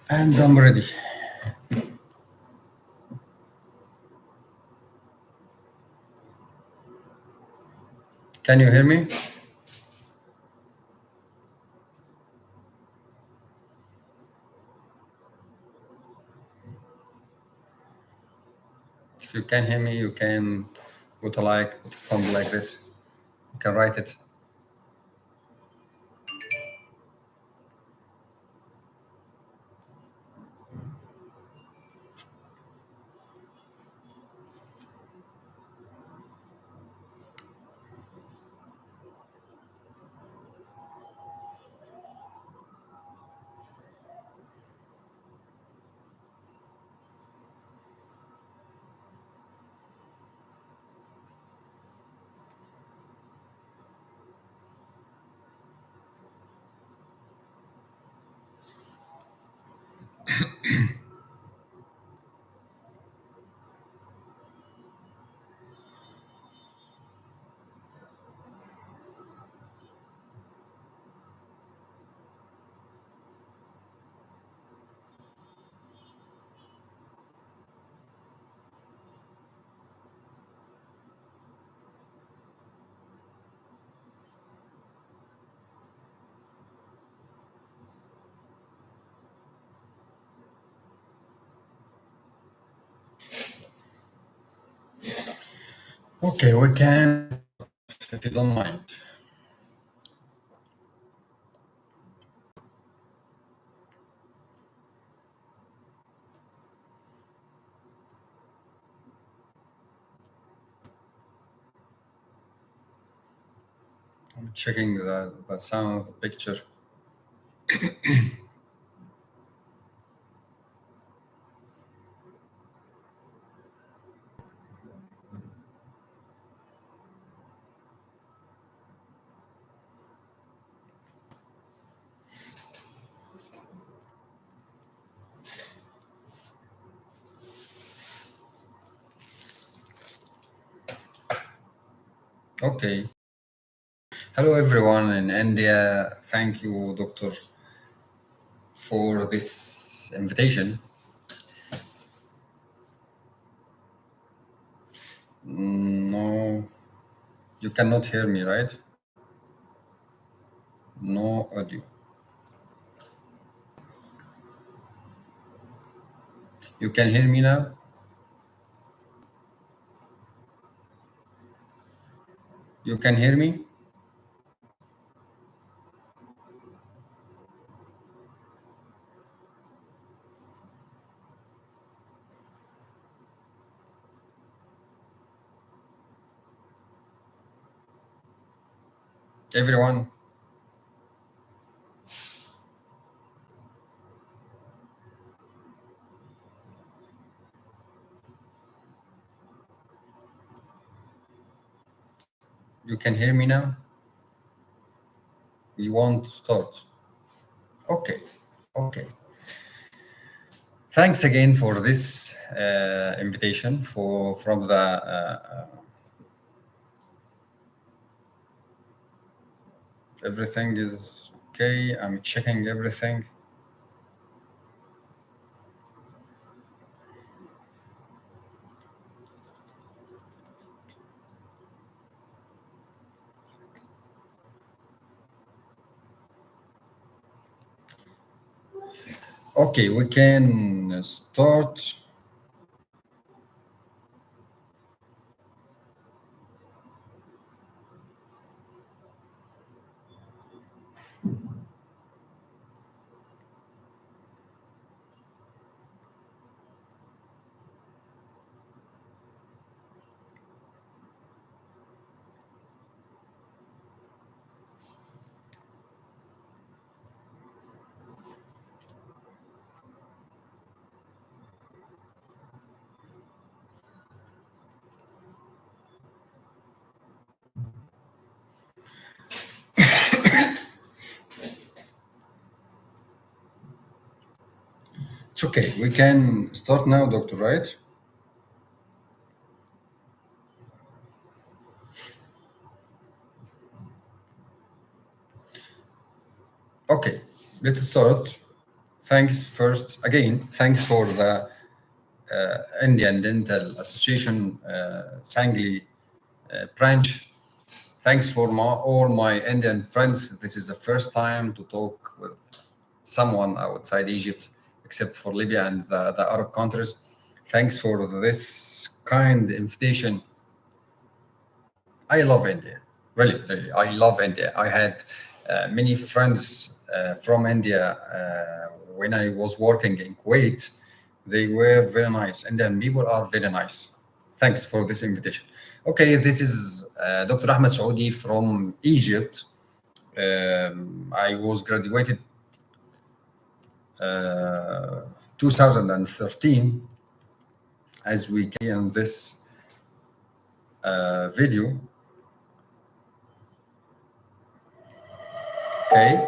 And I'm ready. Can you hear me? If you can hear me, you can put a like, put a thumb like this. You can write it. Okay, we can, if you don't mind. I'm checking the sound of the picture. Okay. Hello, everyone in India. Thank you, Doctor, for this invitation. No, you cannot hear me, right? No audio. You can hear me now? You can hear me? Everyone? You can hear me now? We want to start. Okay. Okay. Thanks again for this invitation from the everything is okay. I'm checking everything. Okay, we can start. It's okay. We can start now, Doctor, right? Okay, let's start. Thanks first again. Thanks for the Indian Dental Association Sangli branch. Thanks for all my Indian friends. This is the first time to talk with someone outside Egypt, except for Libya and the Arab countries. Thanks for this kind invitation. I love India. Really, really, I love India. I had many friends from India when I was working in Kuwait. They were very nice. Indian people are very nice. Thanks for this invitation. Okay, this is Dr. Ahmed Saudi from Egypt. I was graduated 2013, as we can see in this video. Okay,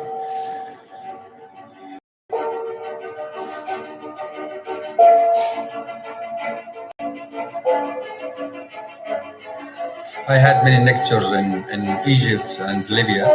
I had many lectures in Egypt and Libya.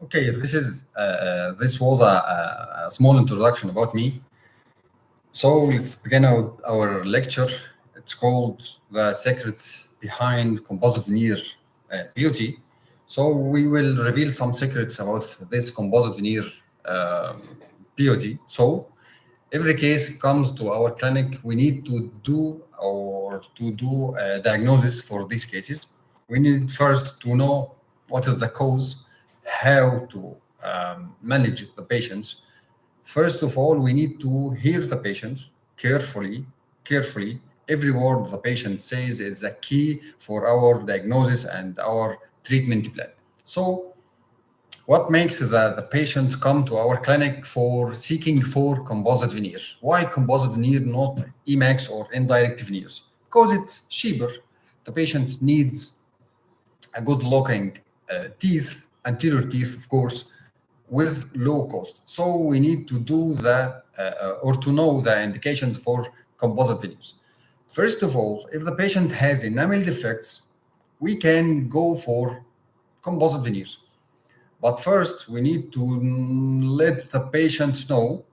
Okay, this was a small introduction about me. So let's begin our lecture. It's called "The Secrets Behind Composite Veneer Beauty." So we will reveal some secrets about this composite veneer um beauty. So every case comes to our clinic, we need to do a diagnosis for these cases. We need first to know what is the cause, how to manage the patients. First of all, we need to hear the patient carefully, carefully. Every word the patient says is a key for our diagnosis and our treatment plan. So what makes the patient come to our clinic for seeking for composite veneer? Why composite veneer, not Emax or indirect veneers? Because it's cheaper. The patient needs a good looking teeth, anterior teeth, of course, with low cost. So we need to do or to know the indications for composite veneers. First of all, if the patient has enamel defects, we can go for composite veneers. But first, we need to let the patient know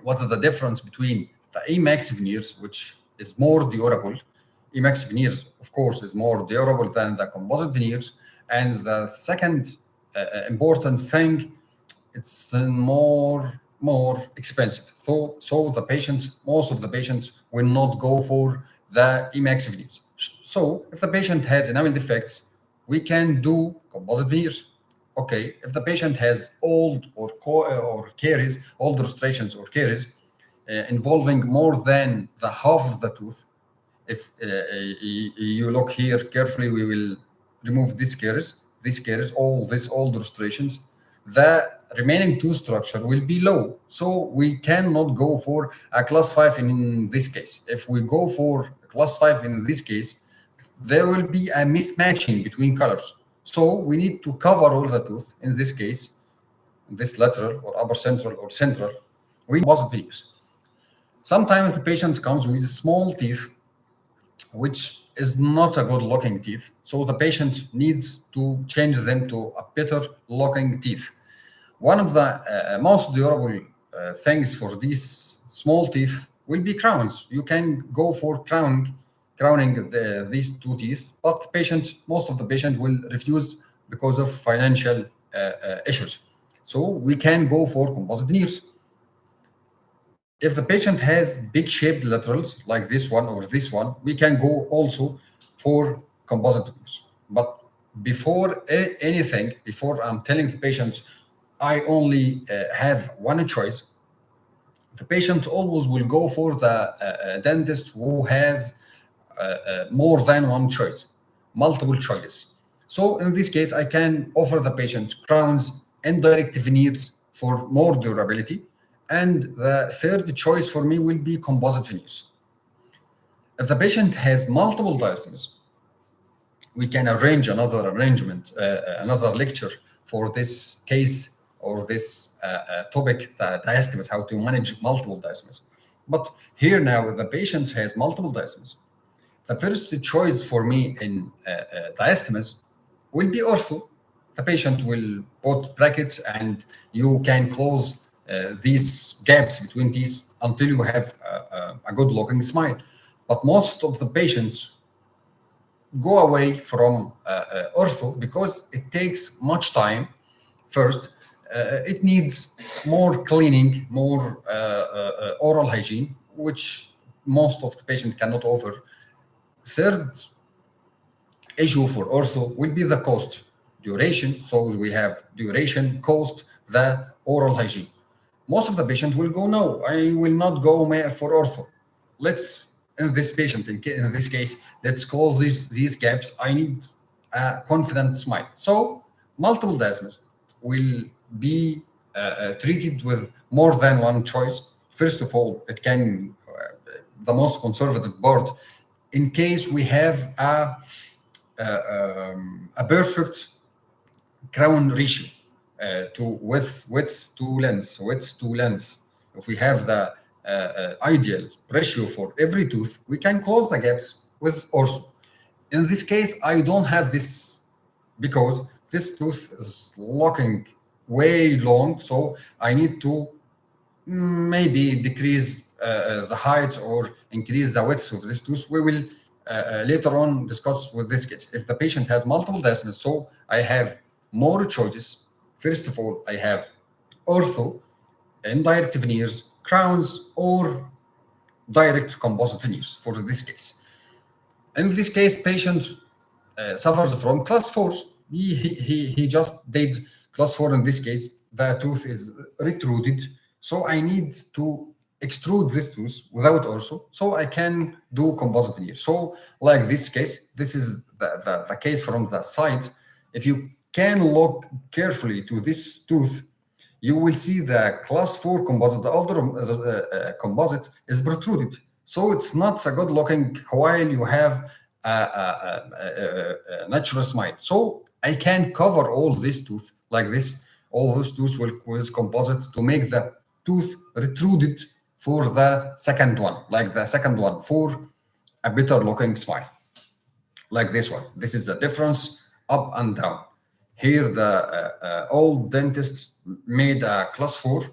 what is the difference between the Emax veneers, which is more durable. Emax veneers, of course, is more durable than the composite veneers. And the second important thing, it's more expensive. So the patients, most of the patients, will not go for the Emax veneers. So if the patient has enamel defects, we can do composite veneers. Okay, if the patient has old or caries, old restorations or caries involving more than the half of the tooth, if you look here carefully, we will remove these caries, all these old restorations. The remaining tooth structure will be low, so we cannot go for a class 5 in this case. If we go for class 5 in this case, there will be a mismatching between colors. So we need to cover all the tooth. In this case, this lateral or upper central or central, we composite veneers. Sometimes the patient comes with small teeth, which is not a good looking teeth. So the patient needs to change them to a better looking teeth. One of the most durable things for these small teeth will be crowns. You can go for crowning these two teeth, but most of the patient will refuse because of financial issues. So we can go for composite veneers. If the patient has big shaped laterals like this one or this one, we can go also for composite veneers. But before anything, before I'm telling the patient I only have one choice, the patient always will go for the dentist who has more than one choice, multiple choices. So in this case, I can offer the patient crowns and direct veneers for more durability. And the third choice for me will be composite veneers. If the patient has multiple diastems, we can arrange another lecture for this case or this topic, the diastemas, how to manage multiple diastemas. But here now, if the patient has multiple diastemas, the first choice for me in diastemas will be ortho. The patient will put brackets and you can close these gaps between these until you have a good looking smile. But most of the patients go away from ortho because it takes much time. First, it needs more cleaning, more oral hygiene, which most of the patient cannot offer. Third issue for ortho will be the cost, duration. So we have duration, cost, the oral hygiene. Most of the patient will go, no, I will not go for ortho. Let's, in this patient, in this case, let's close these gaps. I need a confident smile. So multiple diastemas will be treated with more than one choice. First of all, it can, the most conservative part, in case we have a perfect crown ratio to width to length. If we have the ideal ratio for every tooth, we can close the gaps with ortho. In this case, I don't have this because this tooth is looking way long, so I need to maybe decrease the height or increase the width of this tooth. We will later on discuss with this case. If the patient has multiple diastemas, so I have more choices. First of all, I have ortho, indirect veneers, crowns, or direct composite veneers for this case. In this case, patient suffers from class 4. He just did class 4 in this case. The tooth is retruded. So I need to extrude this tooth without ortho. So I can do composite veneer. So like this case, this is the case from the side. If you can look carefully to this tooth, you will see the class 4 composite, the older composite is protruded. So it's not a good looking while you have a natural smile. So I can cover all this tooth like this. All those tooth with composite to make the tooth retruded for the second one, like the second one, for a better looking smile. Like this one. This is the difference up and down. Here, the old dentists made a class 4,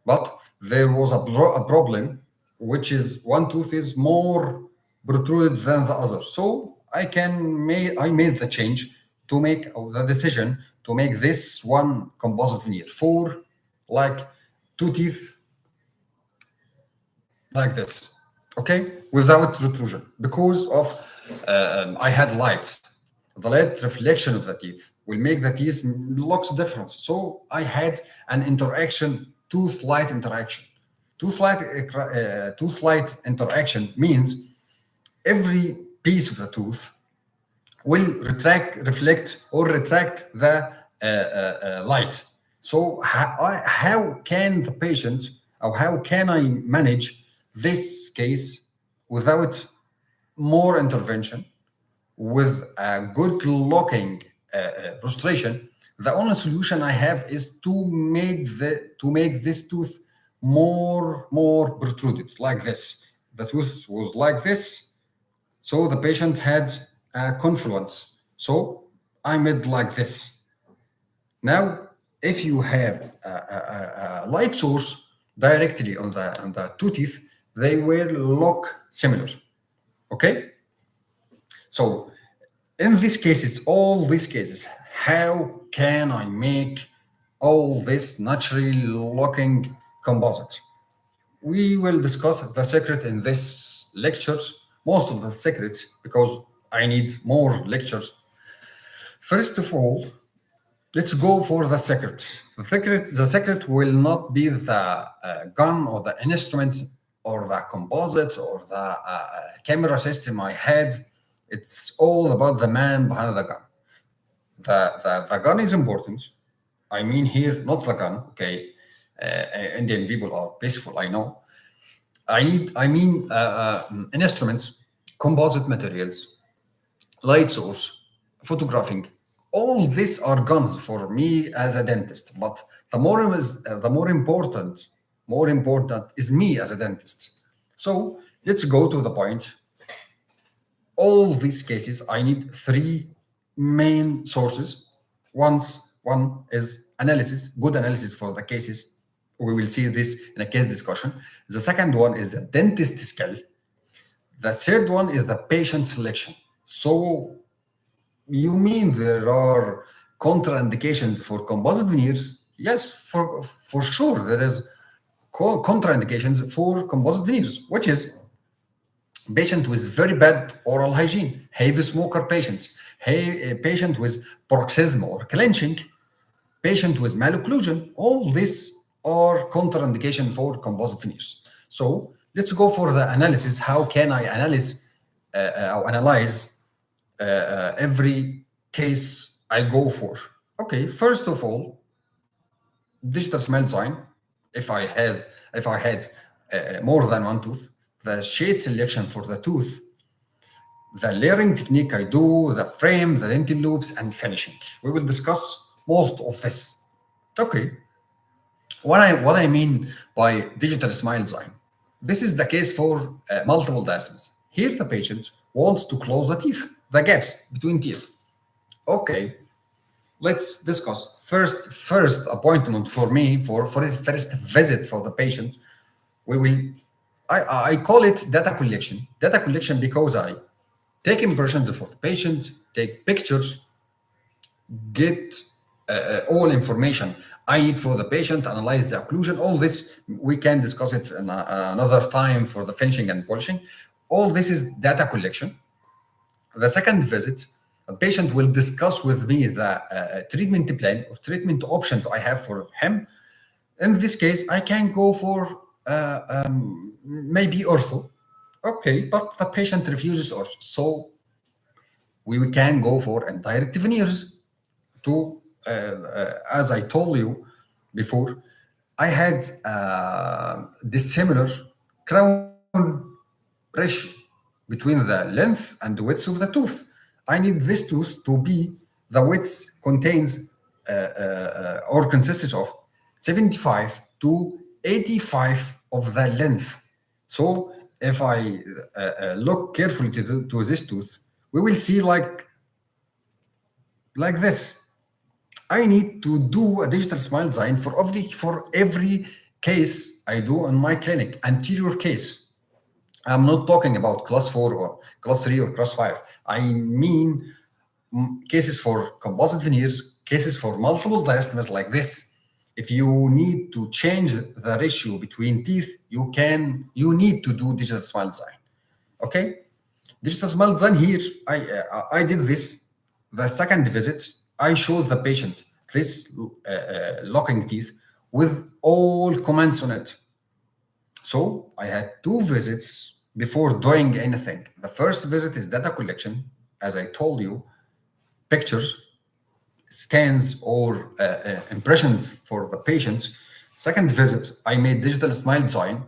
but there was a problem, which is one tooth is more protruded than the other. So I made the change to make the decision to make this one composite veneer for like two teeth like this, okay, without protrusion, because of I had light. The light reflection of the teeth will make the teeth looks different. So I had an interaction, tooth light interaction. Tooth light interaction means every piece of the tooth will reflect or retract the light. So how can the patient, or how can I manage this case without more intervention? with a good looking prostration, the only solution I have is to make this tooth more protruded like this. The tooth was like this, so the patient had a confluence. So I made like this. Now, if you have a light source directly on the two teeth, they will look similar. Okay. So in these cases, all these cases, how can I make all this naturally looking composite? We will discuss the secret in this lectures, most of the secrets, because I need more lectures. First of all, let's go for the secret. The secret will not be the gun or the instruments or the composites or the camera system I had. It's all about the man behind the gun. The gun is important. I mean here, not the gun. Okay, Indian people are peaceful. I know. I mean instruments, composite materials, light source, photographing. All these are guns for me as a dentist. But more important is me as a dentist. So let's go to the point. All these cases, I need three main sources. One is analysis, good analysis for the cases. We will see this in a case discussion. The second one is a dentist skill. The third one is the patient selection. So you mean there are contraindications for composite veneers? Yes, for sure there is contraindications for composite veneers, which is patient with very bad oral hygiene, heavy smoker patients, patient with paroxysm or clenching, patient with malocclusion. All these are contraindication for composite veneers. So let's go for the analysis. How can I analyze every case I go for? Okay, first of all, digital smile design. If I had more than one tooth, the shade selection for the tooth, the layering technique I do, the frame, the dental loops, and finishing. We will discuss most of this. Okay, what I mean by digital smile design. This is the case for multiple diastasis. Here, the patient wants to close the teeth, the gaps between teeth. Okay, let's discuss. First appointment for me for his first visit for the patient. We will. I call it data collection. Data collection because I take impressions for the patient, take pictures, get all information I need for the patient, analyze the occlusion. All this we can discuss it another time for the finishing and polishing. All this is data collection. The second visit, a patient will discuss with me the treatment plan or treatment options I have for him. In this case, I can go for maybe ortho. Okay, but the patient refuses ortho. So we can go for indirect veneers to, as I told you before, I had dissimilar crown ratio between the length and the width of the tooth. I need this tooth to be the width contains or consists of 75 to 85 of the length. So if I look carefully to this tooth, we will see like this. I need to do a digital smile design for every case I do in my clinic, anterior case. I'm not talking about class 4 or class 3 or class 5. I mean cases for composite veneers, cases for multiple diastemas like this. If you need to change the ratio between teeth, you need to do digital smile design. Okay? Digital smile design here, I did this. The second visit, I showed the patient this locking teeth with all comments on it. So I had two visits before doing anything. The first visit is data collection, as I told you, pictures, scans, or impressions for the patient. Second visit, I made digital smile design,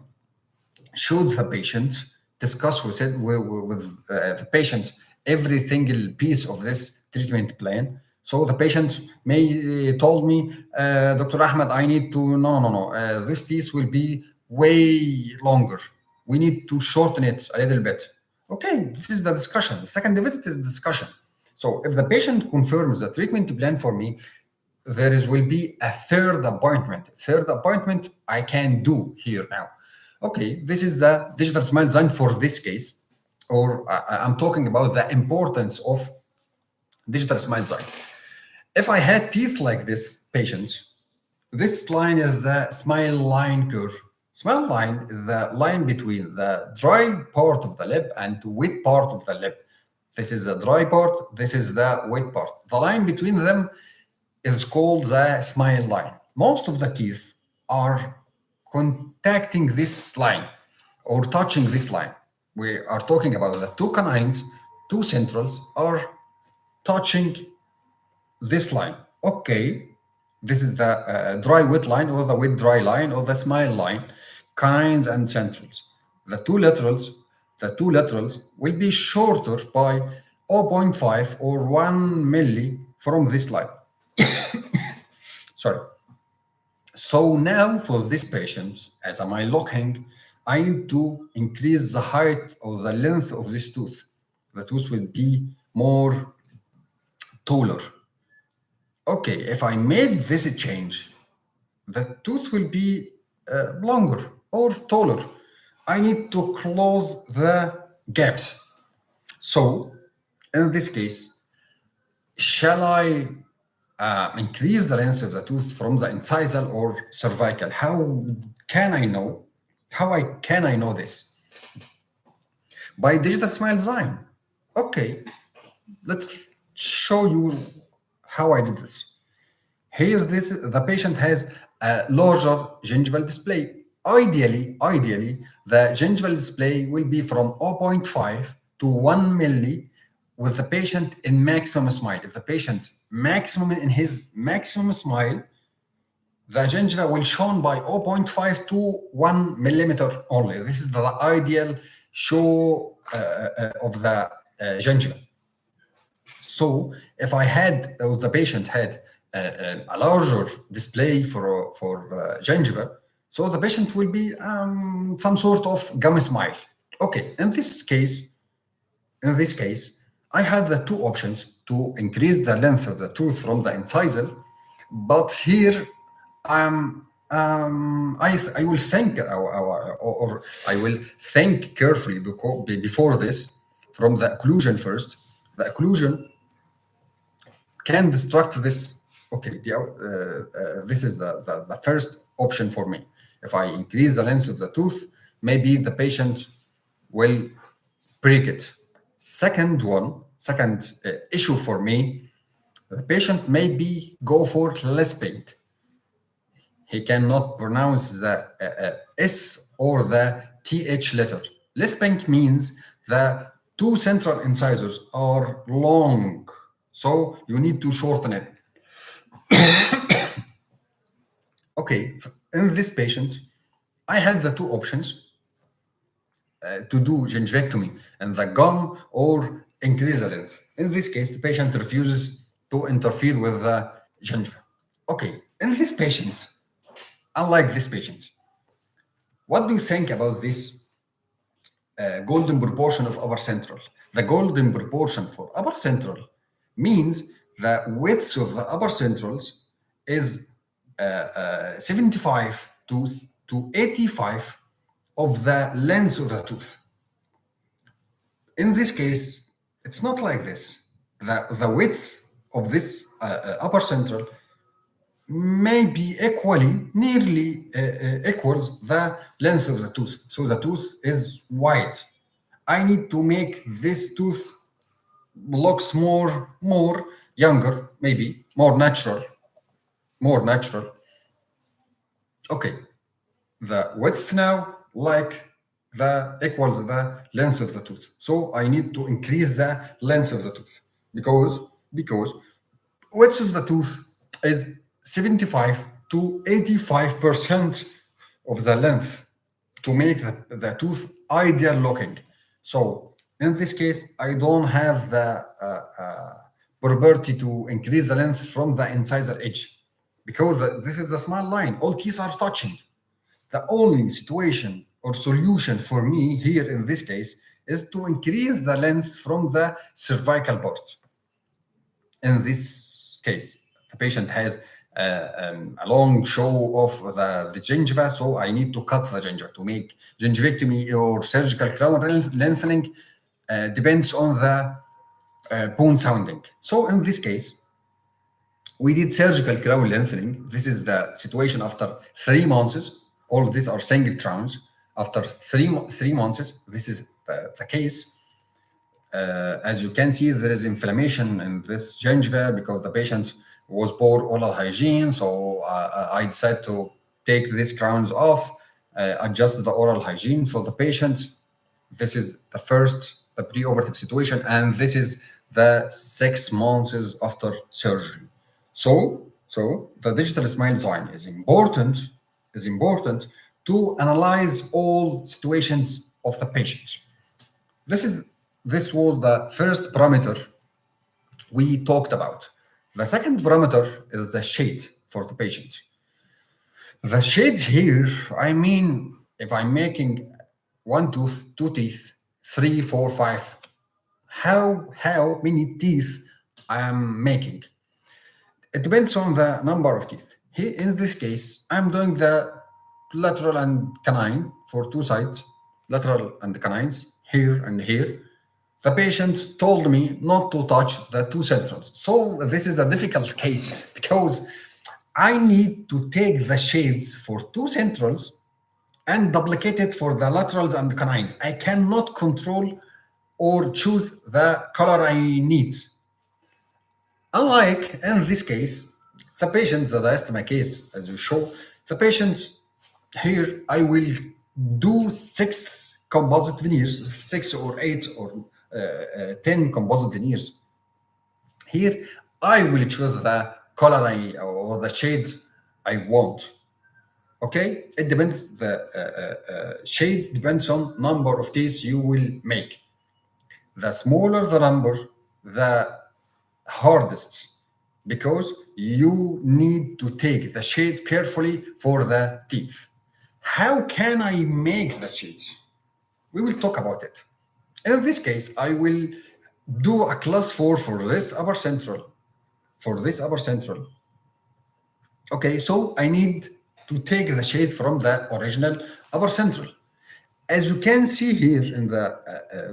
showed the patient, discussed with the patient every single piece of this treatment plan. So the patient may told me, Dr. Ahmed, I need to no. This teeth will be way longer. We need to shorten it a little bit. Okay, this is the discussion. The second visit is discussion. So if the patient confirms the treatment plan for me, there is will be a third appointment. Third appointment I can do here now. Okay, this is the digital smile design for this case, or I'm talking about the importance of digital smile design. If I had teeth like this patient, this line is the smile line curve. Smile line is the line between the dry part of the lip and the wet part of the lip. This is the dry part, this is the wet part. The line between them is called the smile line. Most of the teeth are contacting this line or touching this line. We are talking about the two canines, two centrals are touching this line. Okay, this is the dry wet line or the wet dry line or the smile line, canines and centrals. The two laterals will be shorter by zero point 0.5 or 1 milli from this line. Sorry. So now for this patient, as am I looking, I need to increase the height or the length of this tooth. The tooth will be more taller. Okay, if I made this change, the tooth will be longer or taller. I need to close the gaps. So in this case, shall I increase the length of the tooth from the incisal or cervical? How can I know? Can I know this? By digital smile design. Okay, let's show you how I did this. Here, the patient has a larger gingival display. Ideally, the gingival display will be from 0 0.5 to 1 milli with the patient in maximum smile. If the patient in his maximum smile, the gingiva will shown by 0 0.5 to 1 millimeter only. This is the ideal show of the gingiva. So if I had, the patient had a larger display for gingiva, so the patient will be some sort of gum smile. Okay, in this case, I had the two options to increase the length of the tooth from the incisal, but here I will think or I will think carefully before this from the occlusion first. The occlusion can destruct this. Okay, this is the first option for me. If I increase the length of the tooth, maybe the patient will break it. Second issue for me, the patient maybe go for lisping. He cannot pronounce the S or the TH letter. Lisping means the two central incisors are long, so you need to shorten it. Okay, in this patient, I had the two options to do gingivectomy and the gum or increase the length. In this case, the patient refuses to interfere with the gingiva. Okay, in this patient, unlike this patient, what do you think about this golden proportion of upper central? The golden proportion for upper central means the width of the upper centrals is 75 to 85 of the length of the tooth. In this case, it's not like this. The width of this upper central may be nearly equals the length of the tooth. So the tooth is wide. I need to make this tooth looks more younger, maybe more natural. Okay, the width now equals the length of the tooth. So I need to increase the length of the tooth because width of the tooth is 75 to 85% of the length to make the tooth ideal looking. So In this case, I don't have the property to increase the length from the incisor edge because this is a small line. All teeth are touching. The only situation or solution for me here in this case is to increase the length from the cervical part. In this case, the patient has a long show of the gingiva, so I need to cut the gingiva to make gingivectomy or surgical crown lengthening. Depends on the bone sounding. So in this case, we did surgical crown lengthening. This is the situation after 3 months. All of these are single crowns. After three months, this is the case. As you can see, there is inflammation in this gingiva because the patient was poor oral hygiene. So I decided to take these crowns off, adjust the oral hygiene for the patient. This is the preoperative situation, and this is the 6 months after surgery. So the digital smile design is important to analyze all situations of the patient. This was the first parameter we talked about. The second parameter is the shade for the patient. The shades here, I mean, if I'm making one tooth, two teeth, three, four, five, how many teeth I am making? It depends on the number of teeth. Here, in this case, I'm doing the lateral and canine for two sides, lateral and canines, here and here. The patient told me not to touch the two centrals. So this is a difficult case because I need to take the shades for two centrals and duplicate it for the laterals and canines. I cannot control or choose the color I need. Unlike in this case, the patient, the diastema case, as you show, the patient here, I will do 6 composite veneers, 6 or 8 or 10 composite veneers. Here, I will choose the color or the shade I want. Okay, it depends. The shade depends on number of teeth you will make. The smaller the number, the hardest, because you need to take the shade carefully for the teeth. How can I make the shades? We will talk about it. In this case, I will do a class 4 for this upper central. Okay, so I need to take the shade from the original upper central. As you can see here in the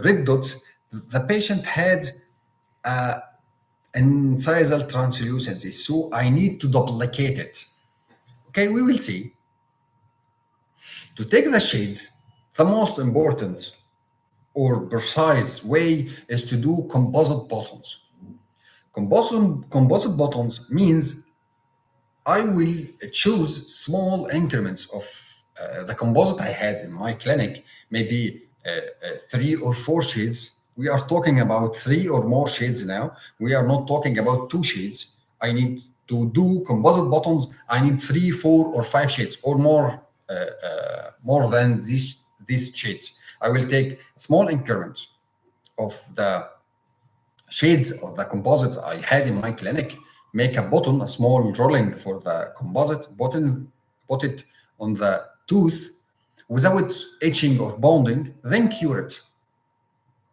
red dots, the patient had incisal translucency, so I need to duplicate it. Okay, we will see. To take the shades, the most important or precise way is to do composite buttons. Composite buttons means I will choose small increments of the composite I had in my clinic, maybe 3 or 4 shades. We are talking about 3 or more shades now. We are not talking about 2 shades. I need to do composite buttons. I need 3, 4, or 5 shades or more than these shades. I will take small increments of the shades of the composite I had in my clinic, make a button, a small rolling for the composite button, put it on the tooth without etching or bonding, then cure it.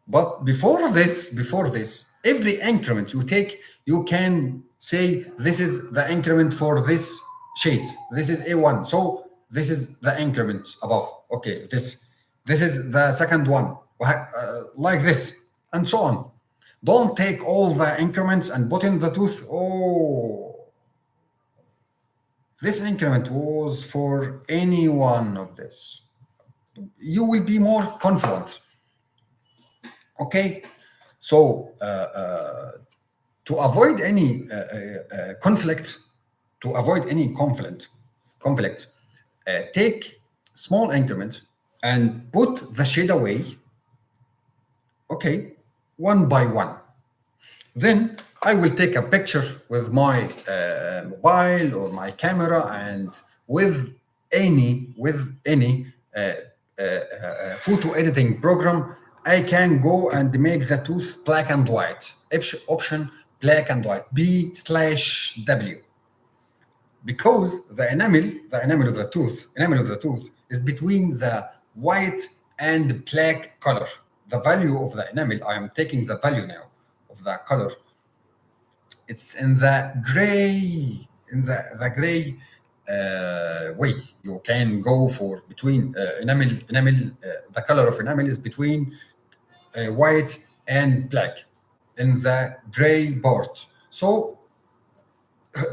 But before this, every increment you take, you can say this is the increment for this shade. This is A1. So this is the increment above. Okay, this is the second one, like this, and so on. Don't take all the increments and put in the tooth. Oh, this increment was for any one of this. You will be more confident. Okay, so to avoid any conflict, take small increment and put the shade away. Okay, one by one. Then I will take a picture with my mobile or my camera, and with any photo editing program, I can go and make the tooth black and white. Option black and white, B/W. Because the enamel of the tooth is between the white and black color. The value of the enamel, I am taking the value now of the color. It's in the gray, the gray way. You can go for between enamel. The color of enamel is between white and black in the gray part. So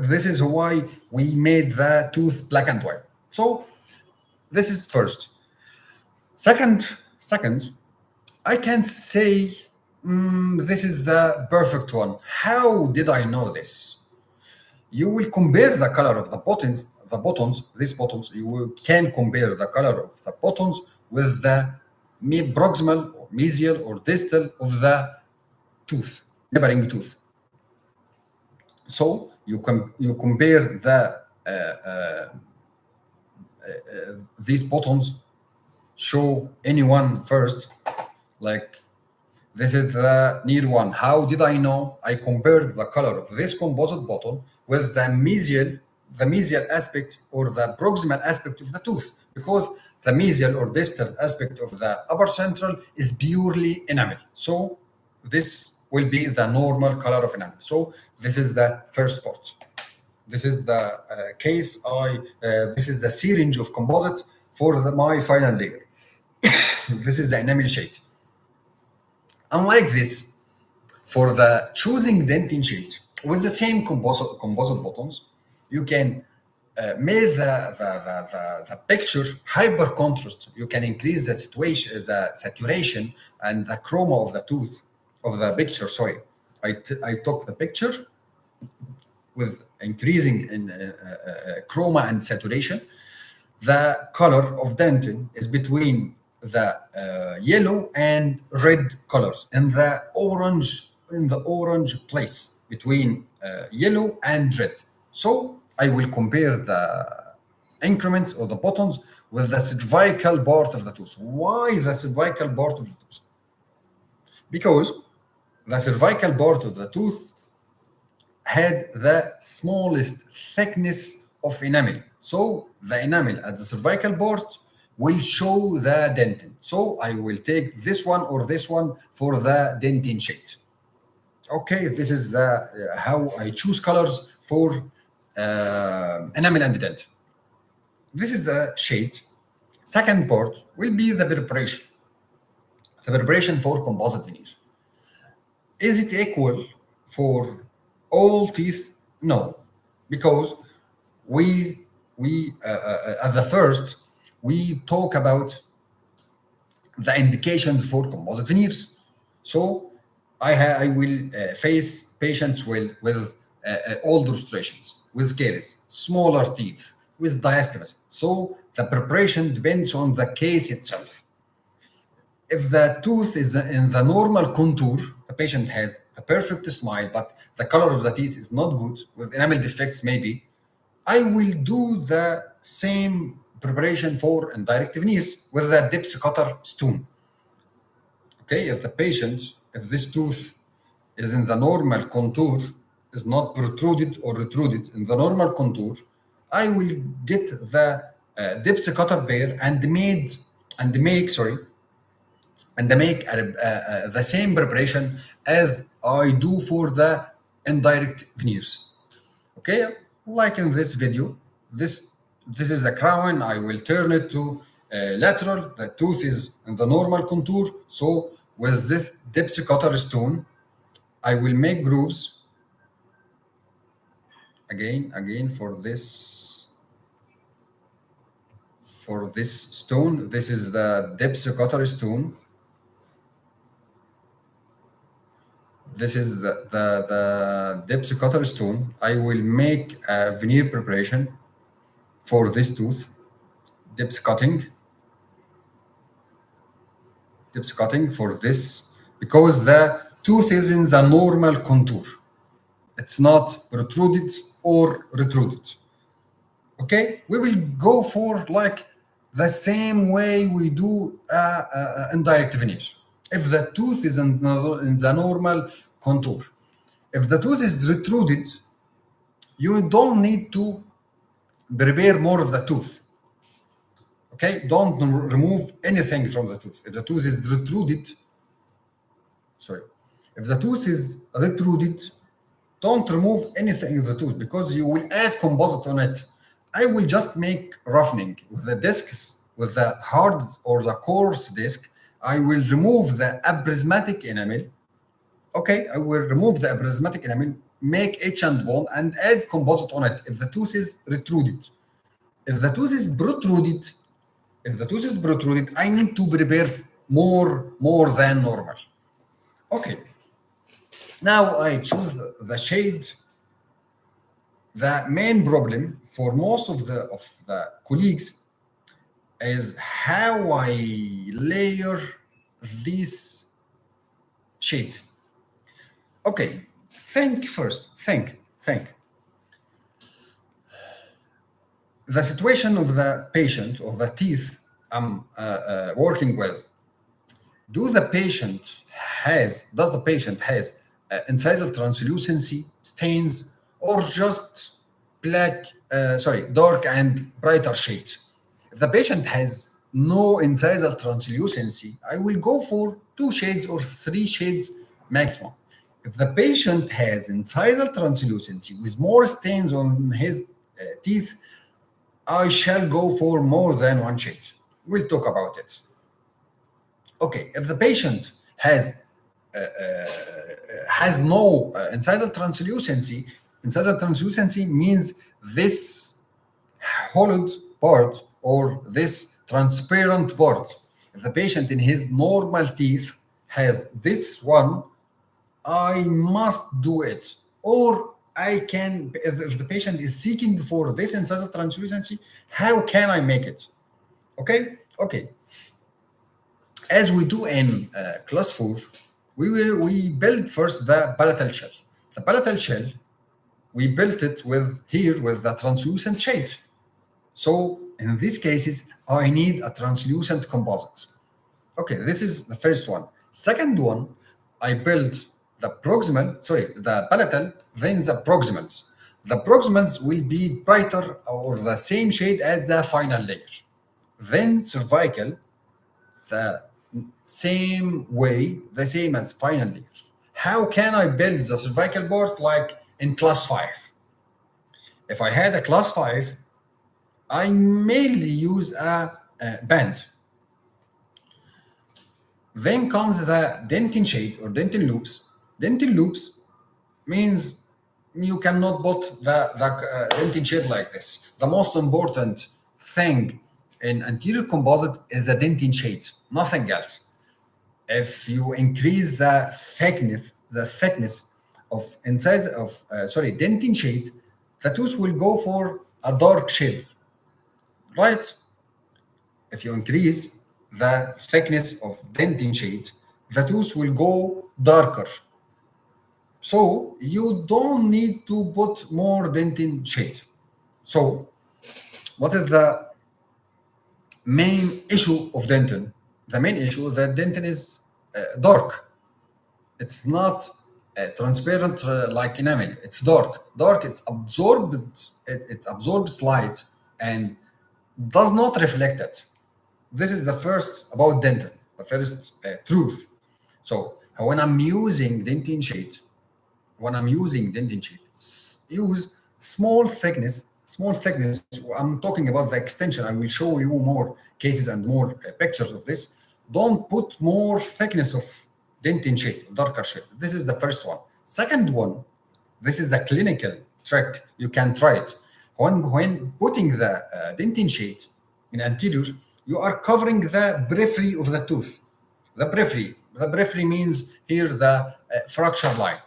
this is why we made the tooth black and white. So this is first. Second, I can say this is the perfect one. How did I know this? You will compare the color of the buttons, these buttons. Can compare the color of the buttons with the proximal or mesial or distal of the tooth, neighboring tooth. So you compare these buttons. Show anyone first, like this is the near one. How did I know? I compared the color of this composite button with the mesial aspect or the proximal aspect of the tooth, because the mesial or distal aspect of the upper central is purely enamel. So this will be the normal color of enamel. So this is the first part. This is the case. This is the syringe of composite for my final layer. This is the enamel shade. Unlike this, for the choosing dentin shade with the same composite buttons, you can make the picture hyper contrast. You can increase the saturation and the chroma of the tooth of the picture. Sorry, I took the picture with increasing in chroma and saturation. The color of dentin is between the yellow and red colors, and the orange place between yellow and red. So I will compare the increments or the buttons with the cervical part of the tooth. Why the cervical part of the tooth? Because the cervical part of the tooth had the smallest thickness of enamel. So the enamel at the cervical part will show the dentin. So I will take this one or this one for the dentin shade. Okay, this is how I choose colors for enamel and dent. This is the shade. Second part will be the preparation. The preparation for composite veneer. Is it equal for all teeth? No, because we at the first we talk about the indications for composite veneers. So I will face patients with older restorations, with caries, smaller teeth, with diastasis. So the preparation depends on the case itself. If the tooth is in the normal contour, the patient has a perfect smile, but the color of the teeth is not good, with enamel defects maybe, I will do the same preparation for indirect veneers with the depth cutter stone. Okay, if this tooth is in the normal contour, is not protruded or retruded in the normal contour, I will get the depth cutter pair and make the same preparation as I do for the indirect veneers. Okay, like in this video, this is a crown. I will turn it to lateral. The tooth is in the normal contour. So with this depth cutter stone, I will make grooves again for this stone. This is the depth cutter stone. This is the depth cutter stone. I will make a veneer preparation for this tooth. Depth cutting for this, because the tooth is in the normal contour. It's not protruded or retruded. Okay, we will go for like the same way we do indirect veneer. if the tooth is in the normal contour. If the tooth is retruded, you don't need to prepare more of the tooth. Okay, don't remove anything from the tooth. If the tooth is retruded, sorry, if the tooth is retruded, don't remove anything of the tooth because you will add composite on it. I will just make roughening with the discs, with the hard or the coarse disc. I will remove the aprismatic enamel. Okay, I will remove the aprismatic enamel, make etch and bond, and add composite on it if the tooth is retruded. If the tooth is protruded, I need to prepare more than normal. Okay. Now I choose the shade. The main problem for most of the colleagues is how I layer this shade. Okay, think first. Think. The situation of the patient, of the teeth I'm working with. Does the patient has incisal translucency, stains, or just dark and brighter shades? If the patient has no incisal translucency, I will go for 2 shades or 3 shades maximum. If the patient has incisal translucency with more stains on his teeth, I shall go for more than 1 shade. We'll talk about it. Okay, if the patient has no incisal translucency means this hollowed part or this transparent part. If the patient in his normal teeth has this one, I must do it. Or I can, if the patient is seeking for this incisal translucency, how can I make it? Okay. As we do in class 4, we build first the palatal shell. The palatal shell, we built it with the translucent shade. So in these cases, I need a translucent composite. Okay, this is the first one. Second one, I built the palatal, then the proximals. The proximals will be brighter or the same shade as the final layer. Then cervical, the same as final layer. How can I build the cervical part like in class 5? If I had a class 5, I mainly use a band. Then comes the dentin shade or dentin loops. Dentin loops means you cannot put the dentin shade like this. The most important thing in anterior composite is the dentin shade, nothing else. If you increase the thickness of dentin shade, the tooth will go for a dark shade, right? If you increase the thickness of dentin shade, the tooth will go darker. So you don't need to put more dentin shade. So what is the main issue of dentin? The main issue is that dentin is dark. It's not transparent like enamel. It's dark. It's absorbed. It absorbs light and does not reflect it. This is the first about dentin, the first truth. So when I'm using dentin shade, use small thickness. I'm talking about the extension. I will show you more cases and more pictures of this. Don't put more thickness of dentin shade, darker shade. This is the first one. Second one, this is the clinical trick. You can try it. When putting the dentin shade in anterior, you are covering the periphery of the tooth. The periphery means here the fracture line,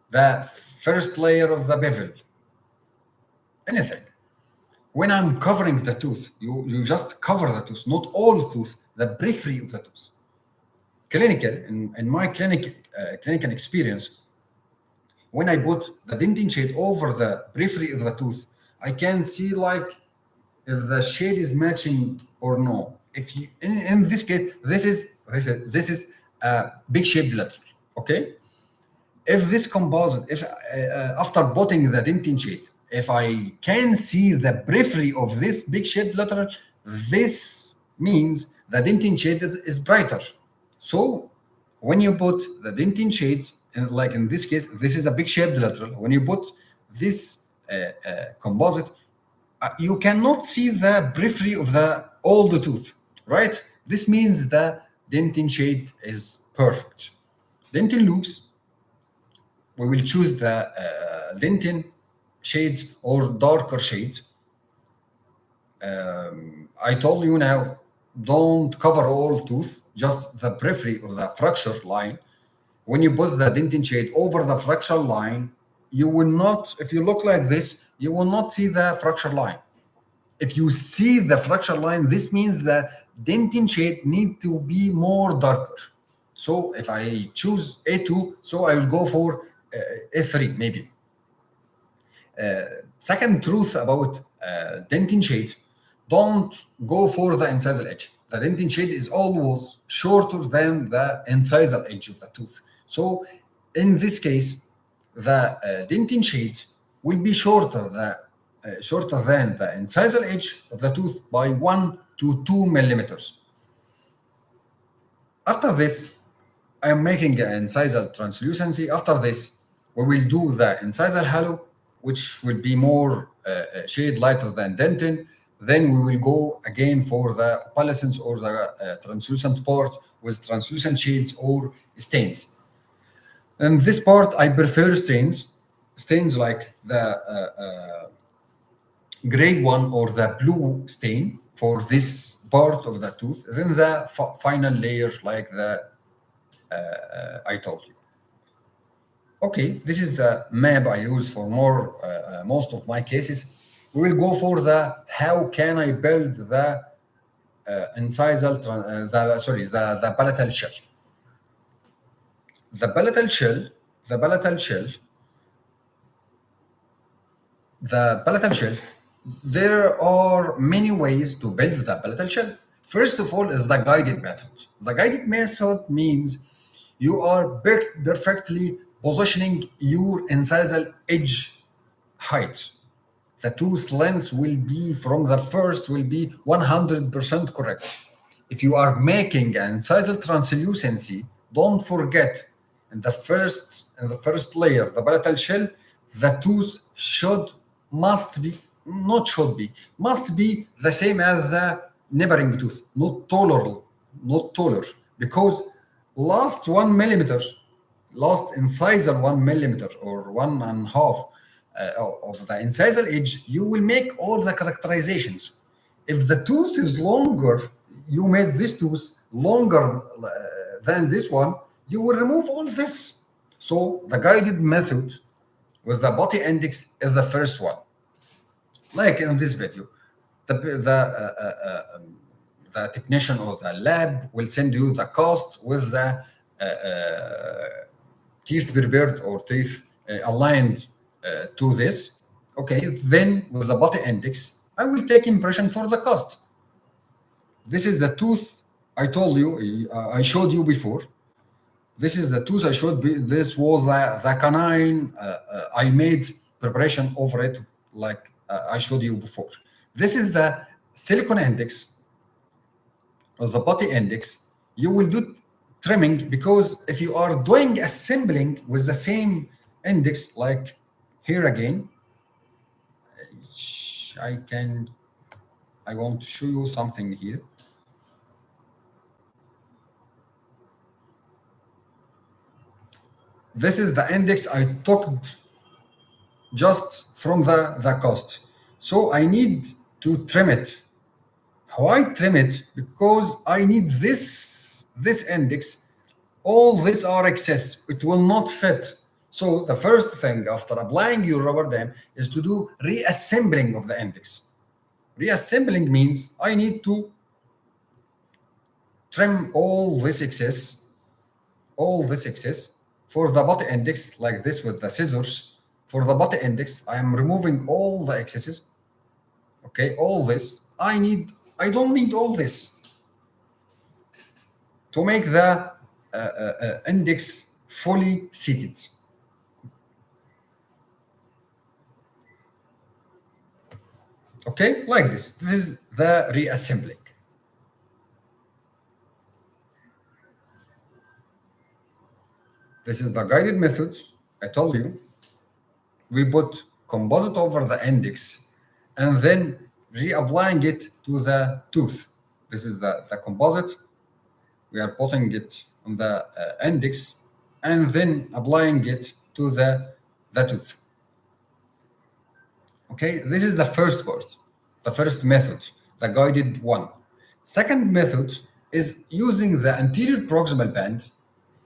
the first layer of the bevel, anything. When I'm covering the tooth, you just cover the tooth, not all tooth, the periphery of the tooth. In my clinical experience, when I put the dentin shade over the periphery of the tooth, I can see like if the shade is matching or no. If you, in this case, this is a big shaped lateral. Okay, if this composite, if after putting the dentin shade, if I can see the periphery of this big shaped lateral, this means the dentin shade is brighter. So when you put the dentin shade, like in this case, this is a big shaped lateral. When you put this composite, you cannot see the periphery of the old tooth, right? This means the dentin shade is perfect. Dentin loops, we will choose the dentin shades or darker shades. I told you now, don't cover all tooth, just the periphery of the fracture line. When you put the dentin shade over the fracture line, you will not, if you look like this, you will not see the fracture line. If you see the fracture line, this means the dentin shade need to be more darker. So if I choose A2, so I will go for A3 maybe. Second truth about dentin shade, don't go for the incisal edge. The dentin shade is always shorter than the incisal edge of the tooth. So in this case, the dentin shade will be shorter than the incisal edge of the tooth by 1 to 2 millimeters. After this, I am making an incisal translucency. After this, we will do the incisal halo, which will be more shade lighter than dentin. Then we will go again for the opalescence or the translucent part with translucent shades or stains. And this part, I prefer stains like the gray one or the blue stain for this part of the tooth. Then the final layer like the I told you. Okay, this is the map I use for most of my cases. We will go for the how can I build the incisal, the palatal shell. The palatal shell, there are many ways to build the palatal shell. First of all is the guided method. The guided method means you are perfectly positioning your incisal edge height. The tooth length will be from the first will be 100% correct. If you are making an incisal translucency, don't forget in the first layer, the palatal shell, the tooth must be the same as the neighboring tooth, not taller, because last 1 millimeter, last incisal 1 millimeter or 1.5 of the incisal edge, you will make all the characterizations. If the tooth is longer, you made this tooth longer than this one, you will remove all this. So the guided method with the body index is the first one. Like in this video, the technician or the lab will send you the cost with the teeth prepared or teeth aligned to this. Okay, then with the body index, I will take impression for the cost. This is the tooth I told you, I showed you before. This is the tooth I showed. This was the canine. I made preparation over it, like I showed you before. This is the silicone index or the body index. You will do trimming, because if you are doing assembling with the same index, like here again, I want to show you something here. This is the index I took just from the cost. So I need to trim it. How I trim it? Because I need this index. All these are excess. It will not fit. So the first thing after applying your rubber dam is to do reassembling of the index. Reassembling means I need to trim all this excess for the body index, like this with the scissors. For the body index, I am removing all the excesses. Okay, all this. I don't need all this to make the index fully seated. Okay, like this. This is the reassembling. This is the guided method. I told you. We put composite over the index and then reapplying it to the tooth. This is the composite. We are putting it on the index and then applying it to the tooth. Okay, this is the first part, the first method, the guided one. Second method is using the anterior proximal band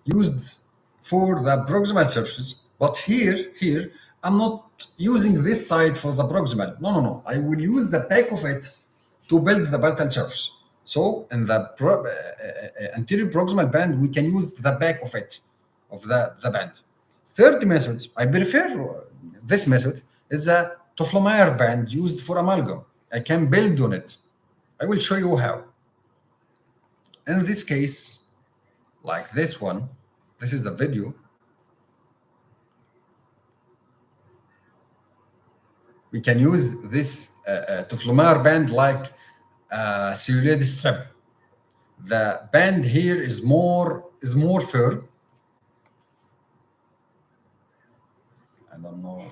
used for the proximal surface, but here, I'm not using this side for the proximal. No. I will use the back of it to build the palatal surface. So in the anterior proximal band, we can use the back of it, of the band. Third method, I prefer this method, is the Toflomayer band used for amalgam. I can build on it. I will show you how. In this case, like this one, this is the video. We can use this Toflomayer band like celluloid strip. The band here is more firm. I don't know.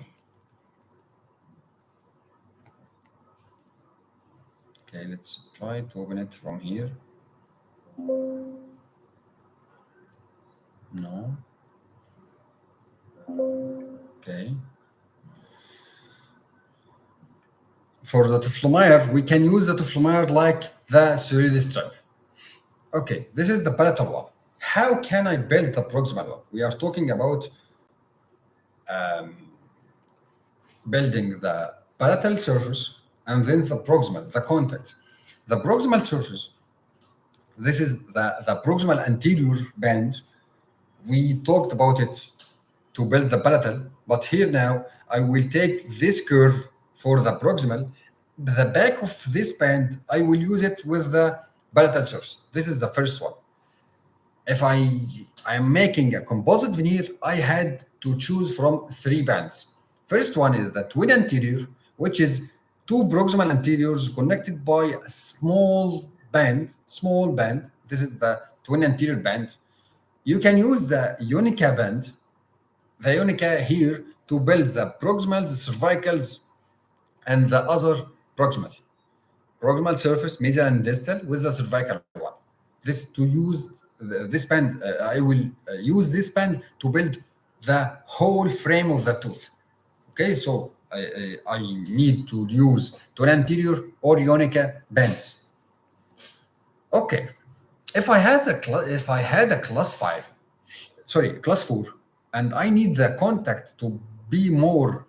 Okay, let's try to open it from here. No. Okay. For the Toflomayer, we can use the Toflomayer like the celluloid strip. Okay, this is the palatal one. How can I build the proximal one? We are talking about building the palatal surface and then the proximal, the contact. The proximal surface, this is the proximal anterior band. We talked about it to build the palatal, but here now I will take this curve for the proximal. The back of this band, I will use it with the palatal surface. This is the first one. If I am making a composite veneer, I had to choose from 3 bands. First one is the twin anterior, which is 2 proximal anteriors connected by a small band. This is the twin anterior band. You can use the Unica band, the Unica here, to build the proximals, the cervicals, and the other proximal surface, mesial and distal, with the cervical one. This to use this band, I will use this band to build the whole frame of the tooth. Okay, so I need to use twin anterior or Unica bands. Okay, if I had a class 4, and I need the contact to be more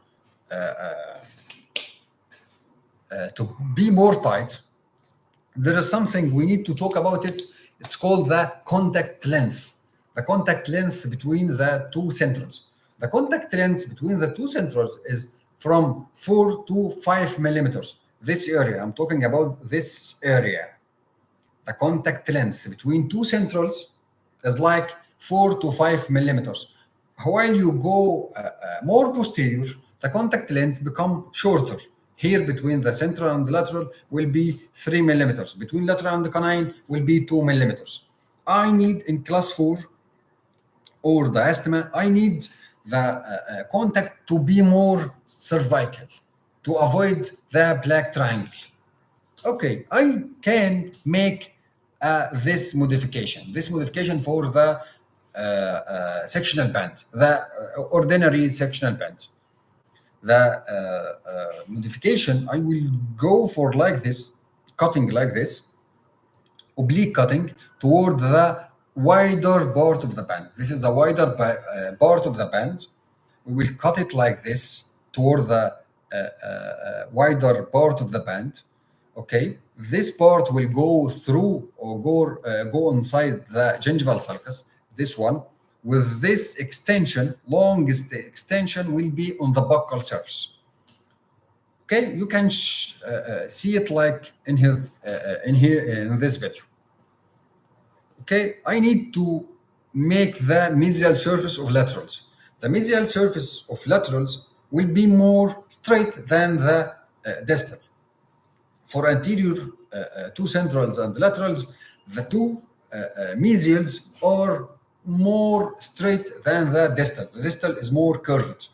tight, there is something we need to talk about it. It's called the contact length. The contact length between the 2 centrals. The contact length between the 2 centrals is from 4 to 5 millimeters. This area, I'm talking about this area. The contact length between 2 centrals is like 4 to 5 millimeters. While you go more posterior, the contact length become shorter. Here between the central and the lateral will be 3 millimeters. Between lateral and the canine will be 2 millimeters. I need in class 4 or diastema, I need the contact to be more cervical to avoid the black triangle. Okay, I can make this modification for the sectional band, the ordinary sectional band. The modification, I will go for like this, cutting like this, oblique cutting toward the wider part of the band. This is the wider part of the band. We will cut it like this toward the wider part of the band. Okay, this part will go through or go inside the gingival sulcus. This one with this extension, longest extension, will be on the buccal surface. Okay, you can see it like in here in this video. Okay, I need to make the mesial surface of laterals. The mesial surface of laterals will be more straight than the distal. For anterior two centrals and laterals, the two mesials are more straight than the distal. The distal is more curved.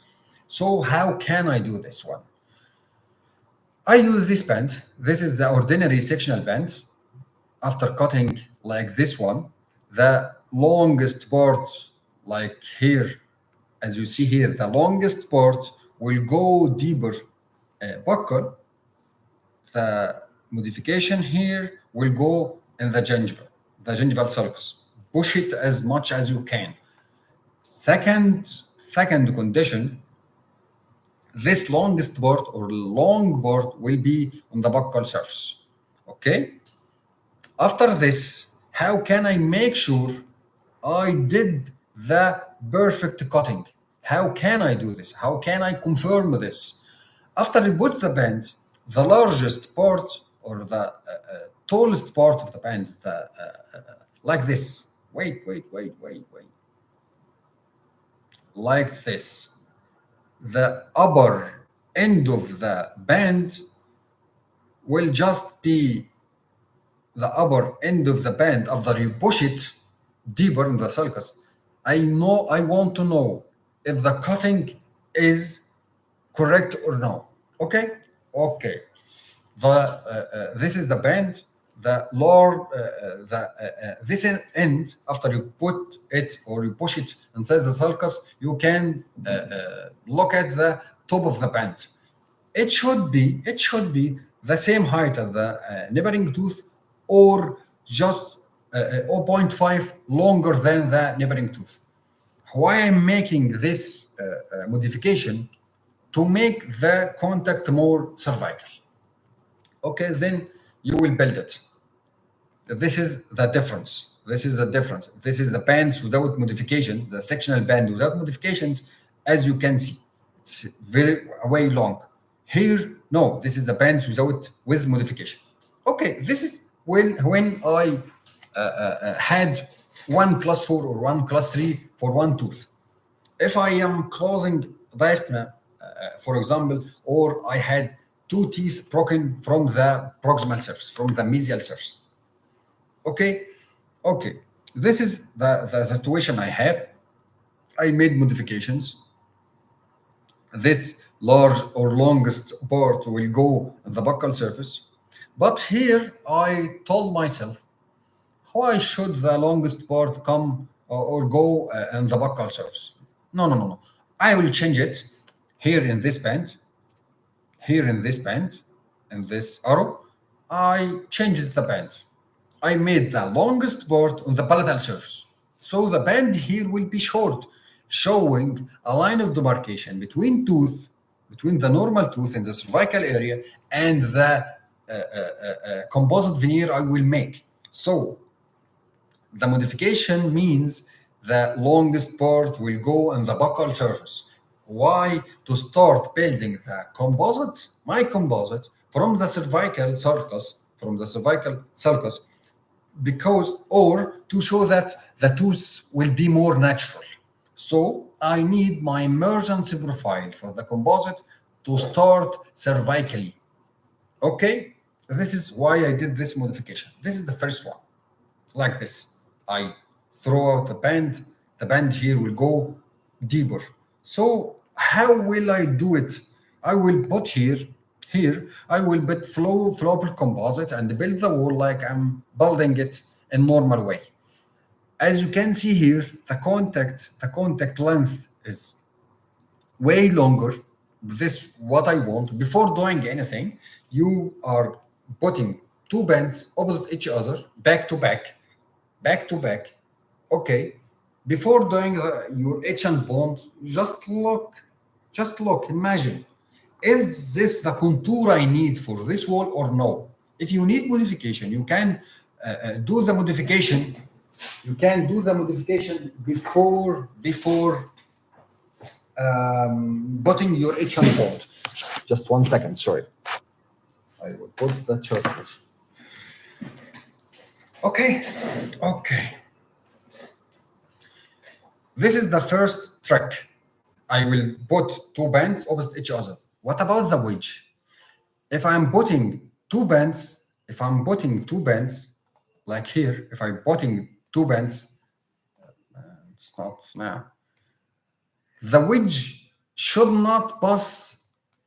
So how can I do this one? I use this band. This is the ordinary sectional band. After cutting like this one, the longest part, like here, as you see here, the longest part will go deeper buccal. The modification here will go in the gingival sulcus. Push it as much as you can. Second condition, this longest part or long part will be on the buccal surface. Okay? After this, how can I make sure I did the perfect cutting? How can I do this? How can I confirm this? After you put the band, the largest part or the tallest part of the band, like this. Wait. Like this. The upper end of the band will just be the upper end of the band after you push it deeper in the sulcus. I want to know if the cutting is correct or no. Okay. This is the band. This end, after you put it or you push it inside the sulcus, you can look at the top of the band. It should be the same height as the neighboring tooth, or just 0.5 longer than the neighboring tooth. Why I'm making this modification? To make the contact more cervical. Okay, then you will build it. This is the difference. This is the bands without modification, the sectional band without modifications. As you can see, it's way long. Here, no, this is the bands with modification. Okay, this is when I had 1+4 or 1+3 for one tooth. If I am closing diastema, for example, or I had two teeth broken from the proximal surface, from the mesial surface. Okay. This is the situation I have. I made modifications. This large or longest part will go on the buccal surface. But here I told myself, why should the longest part come or go on the buccal surface? No. I will change it here in this band, in this arrow. I changed the band. I made the longest part on the palatal surface. So the band here will be short, showing a line of demarcation between the normal tooth in the cervical area and the composite veneer I will make. So the modification means the longest part will go on the buccal surface. Why? To start building my composite from the cervical sulcus, because, or to show that the tooth will be more natural. So I need my emergency profile for the composite to start cervically. Okay, this is why I did this modification. This is the first one, like this. I throw out the band here will go deeper. So how will I do it? I will put here I will put flowable composite and build the wall like I'm building it in normal way. As you can see here, the contact length is way longer. This what I want. Before doing anything, you are putting two bands opposite each other, back to back. Okay. Before doing your etch and bond, just look, imagine, is this the contour I need for this wall or no? If you need modification, you can do the modification. You can do the modification before putting your etch and bond. Just 1 second, sorry. I will put the charger. Okay. This is the first trick. I will put two bands opposite each other. What about the wedge? If I'm putting two bands, like here, if I'm putting two bands, it's not now. The wedge should not pass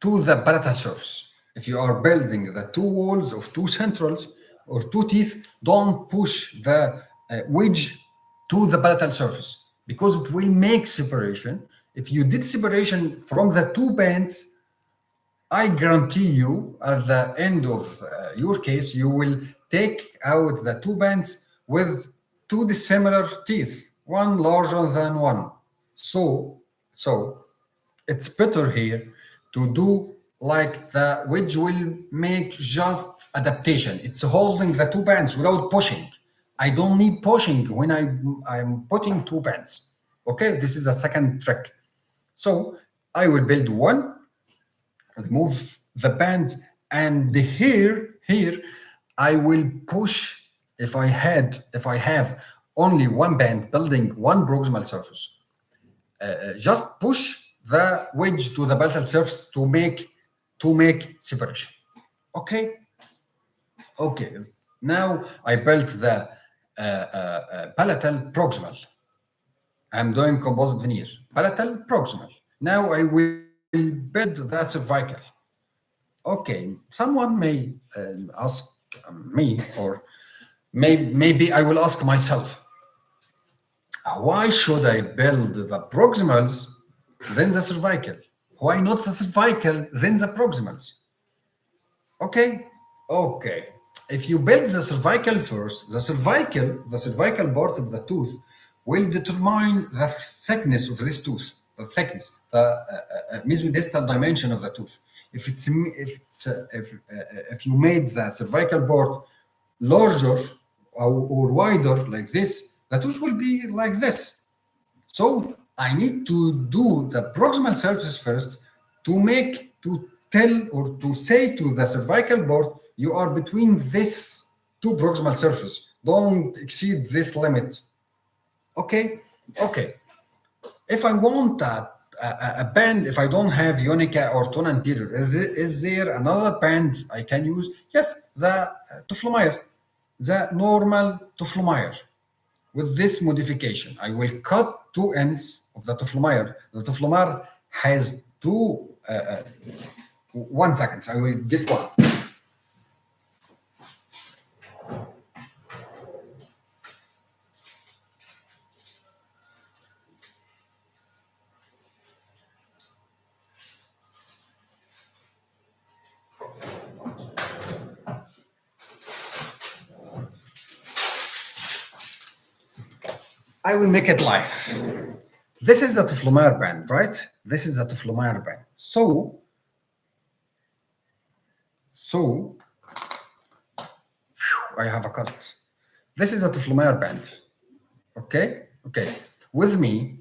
to the palatal surface. If you are building the two walls of two centrals or two teeth, don't push the wedge to the palatal surface because it will make separation. If you did separation from the two bands, I guarantee you at the end of your case, you will take out the two bands with two dissimilar teeth, one larger than one. So it's better here to do like the wedge will make just adaptation. It's holding the two bands without pushing. I don't need pushing when I'm putting two bands. Okay, this is a second trick. So I will build one, remove the band, and here I will push. If I have only one band building one proximal surface, just push the wedge to the palatal surface to make separation. Okay. Now I built the palatal proximal. I'm doing composite veneer. Palatal proximal. Now I will build the cervical. Okay, someone may ask me, or maybe I will ask myself, why should I build the proximals, then the cervical? Why not the cervical, then the proximals? Okay. If you build the cervical first, the cervical part of the tooth will determine the thickness of this tooth, the mesodistal dimension of the tooth. If you made the cervical part larger or wider like this, the tooth will be like this. So I need to do the proximal surface first to tell or to say to the cervical board, you are between this two proximal surface. Don't exceed this limit. Okay. If I want a band, if I don't have Unica or Tone anterior, is there another band I can use? Yes, the Tuflomeyer, the normal Tuflomeyer. With this modification, I will cut two ends of the Tuflomeyer. The Tuflomeyer has two. 1 second, I will get one. I will make it live. This is the Tuflomeyer band, right? This is the Tuflomeyer band. So I have a cast. This is a Tuflomeyer band. Okay. With me,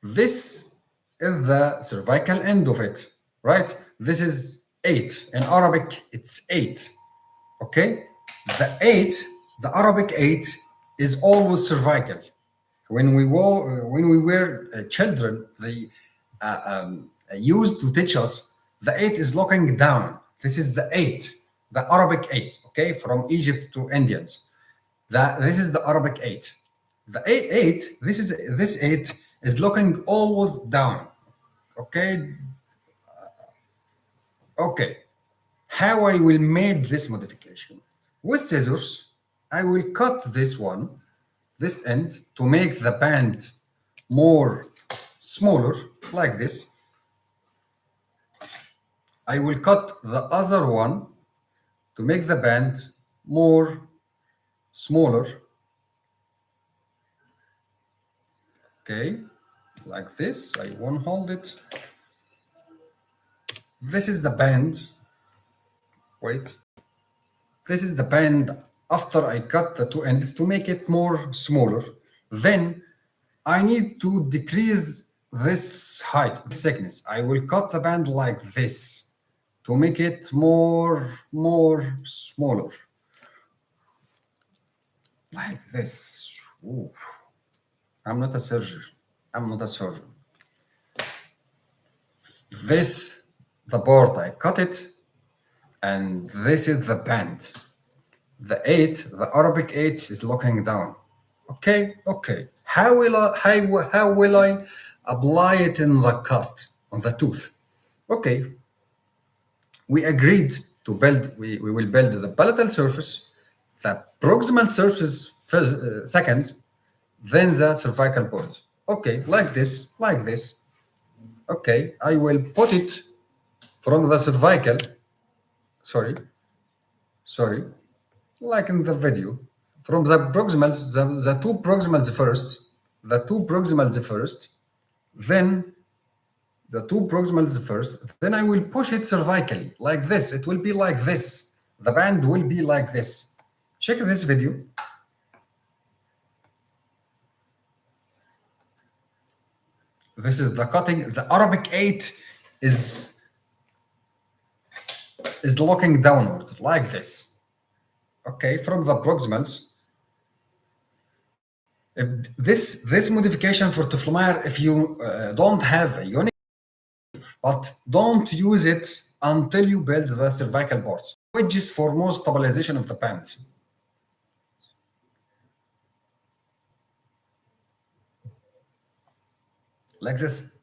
this is the cervical end of it, right? This is 8. In Arabic, it's 8. Okay. The Arabic 8 is always cervical. When we were children, they used to teach us the 8 is looking down. This is the 8, the Arabic 8. Okay, from Egypt to Indians. This is the Arabic 8. The 8. This 8 is looking always down. Okay. How I will make this modification? With scissors, I will cut this end to make the band smaller, like this. I will cut the other one to make the band smaller. Okay, like this. I won't hold it. This is the band. Wait. This is the band after I cut the two ends to make it smaller. Then I need to decrease this height, this thickness. I will cut the band like this to make it smaller. Like this. Ooh. I'm not a surgeon. I'm not a surgeon. This, the board, I cut it, and this is the band. The 8, the Arabic 8 is looking down. Okay. How will I apply it in the cast on the tooth? Okay, we agreed to build. We will build the palatal surface, the proximal surface first, second, then the cervical board. Okay, like this, like this. Okay, I will put it from the cervical. Sorry, like in the video, from the proximals, the two proximals first, then the two proximals first, then I will push it cervically, like this. It will be like this. The band will be like this. Check this video. This is the cutting. The Arabic 8 is looking downward, like this. Okay, from the proximals. If this modification for Tuflomire, if you don't have a unit, but don't use it until you build the cervical boards, which is for more stabilization of the band. Like this.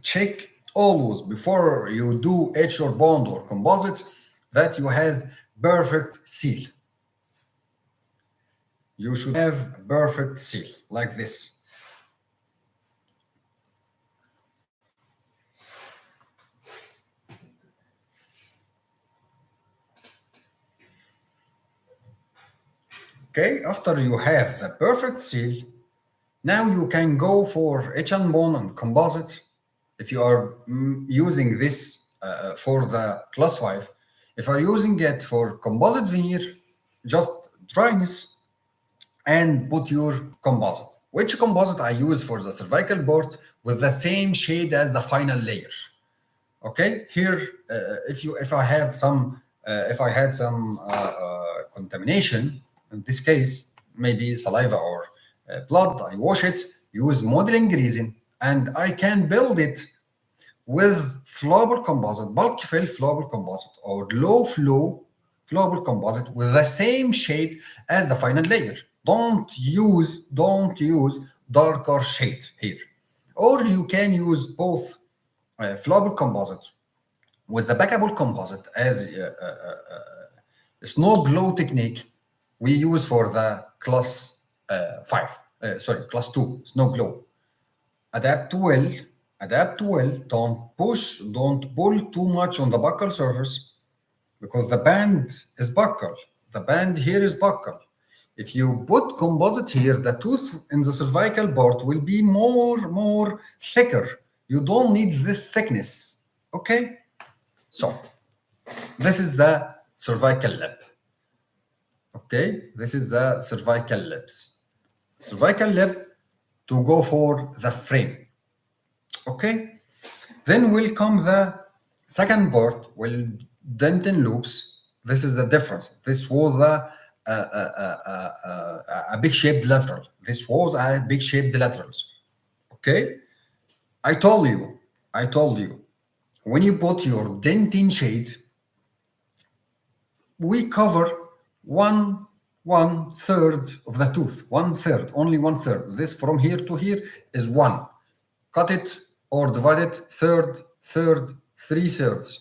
Check always before you do etch or bond or composite that you has perfect seal. You should have a perfect seal like this. Okay, after you have the perfect seal, now you can go for etch and bond and composite. If you are using this for the class 5, if you are using it for composite veneer, just dryness and put your composite. Which composite I use for the cervical board with the same shade as the final layer. Okay, here if I had some contamination, in this case maybe saliva or blood, I wash it, use modeling resin, and I can build it with flowable composite, bulk fill flowable composite, or low flow flowable composite with the same shade as the final layer. Don't use darker shade here. Or you can use both flowable composite with the backable composite as snow glow technique we use for the class 2 snow glow. Adapt well, don't push, don't pull too much on the buccal surface because the band is buccal. The band here is buccal. If you put composite here, the tooth in the cervical board will be more thicker. You don't need this thickness. Okay? So this is the cervical lip. Okay, this is the cervical lips. Cervical lip to go for the frame. Okay, then will come the second part will dentin loops. This is the difference. This was a big shaped lateral. This was a big shaped laterals. Okay, I told you, when you put your dentin shade, we cover one third of the tooth, only one third. This from here to here is one. Cut it or divide it third, 3/3.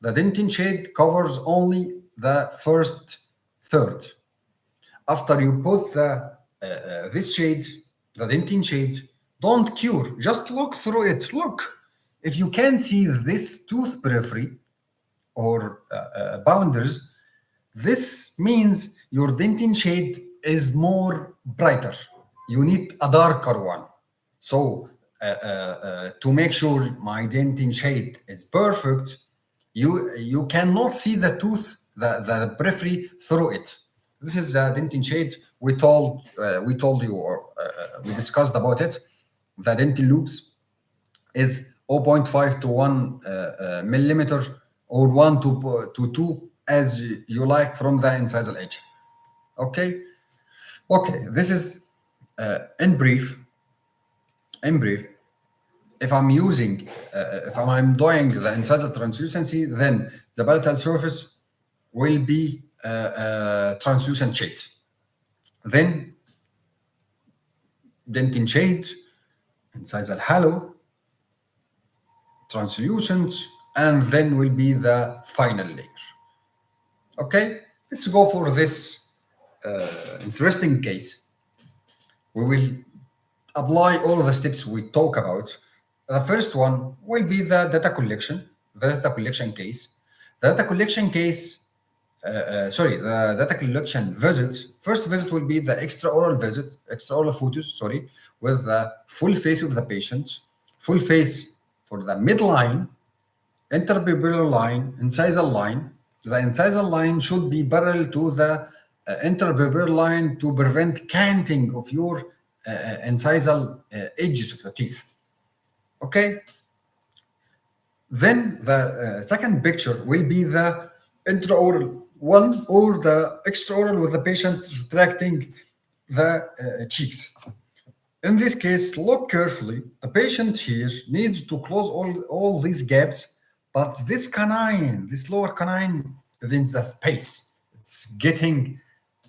The dentin shade covers only the first third. After you put this shade, the dentin shade, don't cure, just look through it. Look, if you can see this tooth periphery or boundaries, this means your dentin shade is more brighter. You need a darker one. So to make sure my dentin shade is perfect, you cannot see the tooth, the periphery through it. This is the dentin shade we told you, or we discussed about it. The dentin loops is 0.5 to 1 millimeter, or 1 to 2, as you like, from the incisal edge. Okay, this is in brief in brief, if I'm using, if I'm doing the incisal translucency, then the palatal surface will be translucent shade. Then dentin shade, incisal halo, translucent, and then will be the final layer. Okay, let's go for this interesting case. We will apply all of the steps we talk about. The first one will be the data collection, case. The data collection case, the data collection visit. First visit will be the extraoral visit, extraoral photos, with the full face of the patient, full face for the midline, interpupillar line, incisal line. The incisal line should be parallel to the interpupillar line to prevent canting of your incisal edges of the teeth. Okay. Then the second picture will be the intraoral one or the extraoral with the patient retracting the cheeks. In this case, look carefully. The patient here needs to close all these gaps, but this canine, this lower canine within the space, it's getting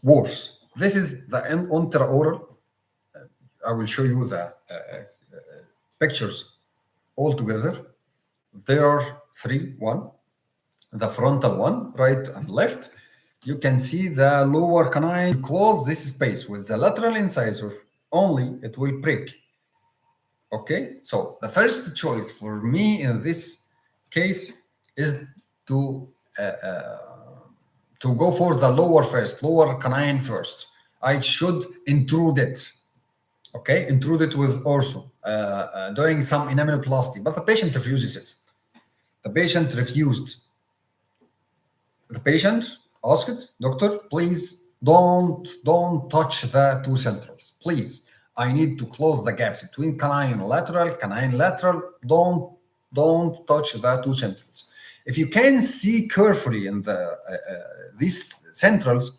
worse. This is the intraoral. I will show you the pictures all together. There are three. One, the frontal one, right and left. You can see the lower canine. Close this space with the lateral incisor only, it will break. Okay, so the first choice for me in this case is to go for the lower canine first. I should intrude it. Okay, intrude it with ortho, doing some enameloplasty, but the patient refuses it. The patient refused. The patient asked, doctor, please don't touch the two centrals. Please, I need to close the gaps between canine lateral. Don't touch the two centrals. If you can see carefully in the these centrals,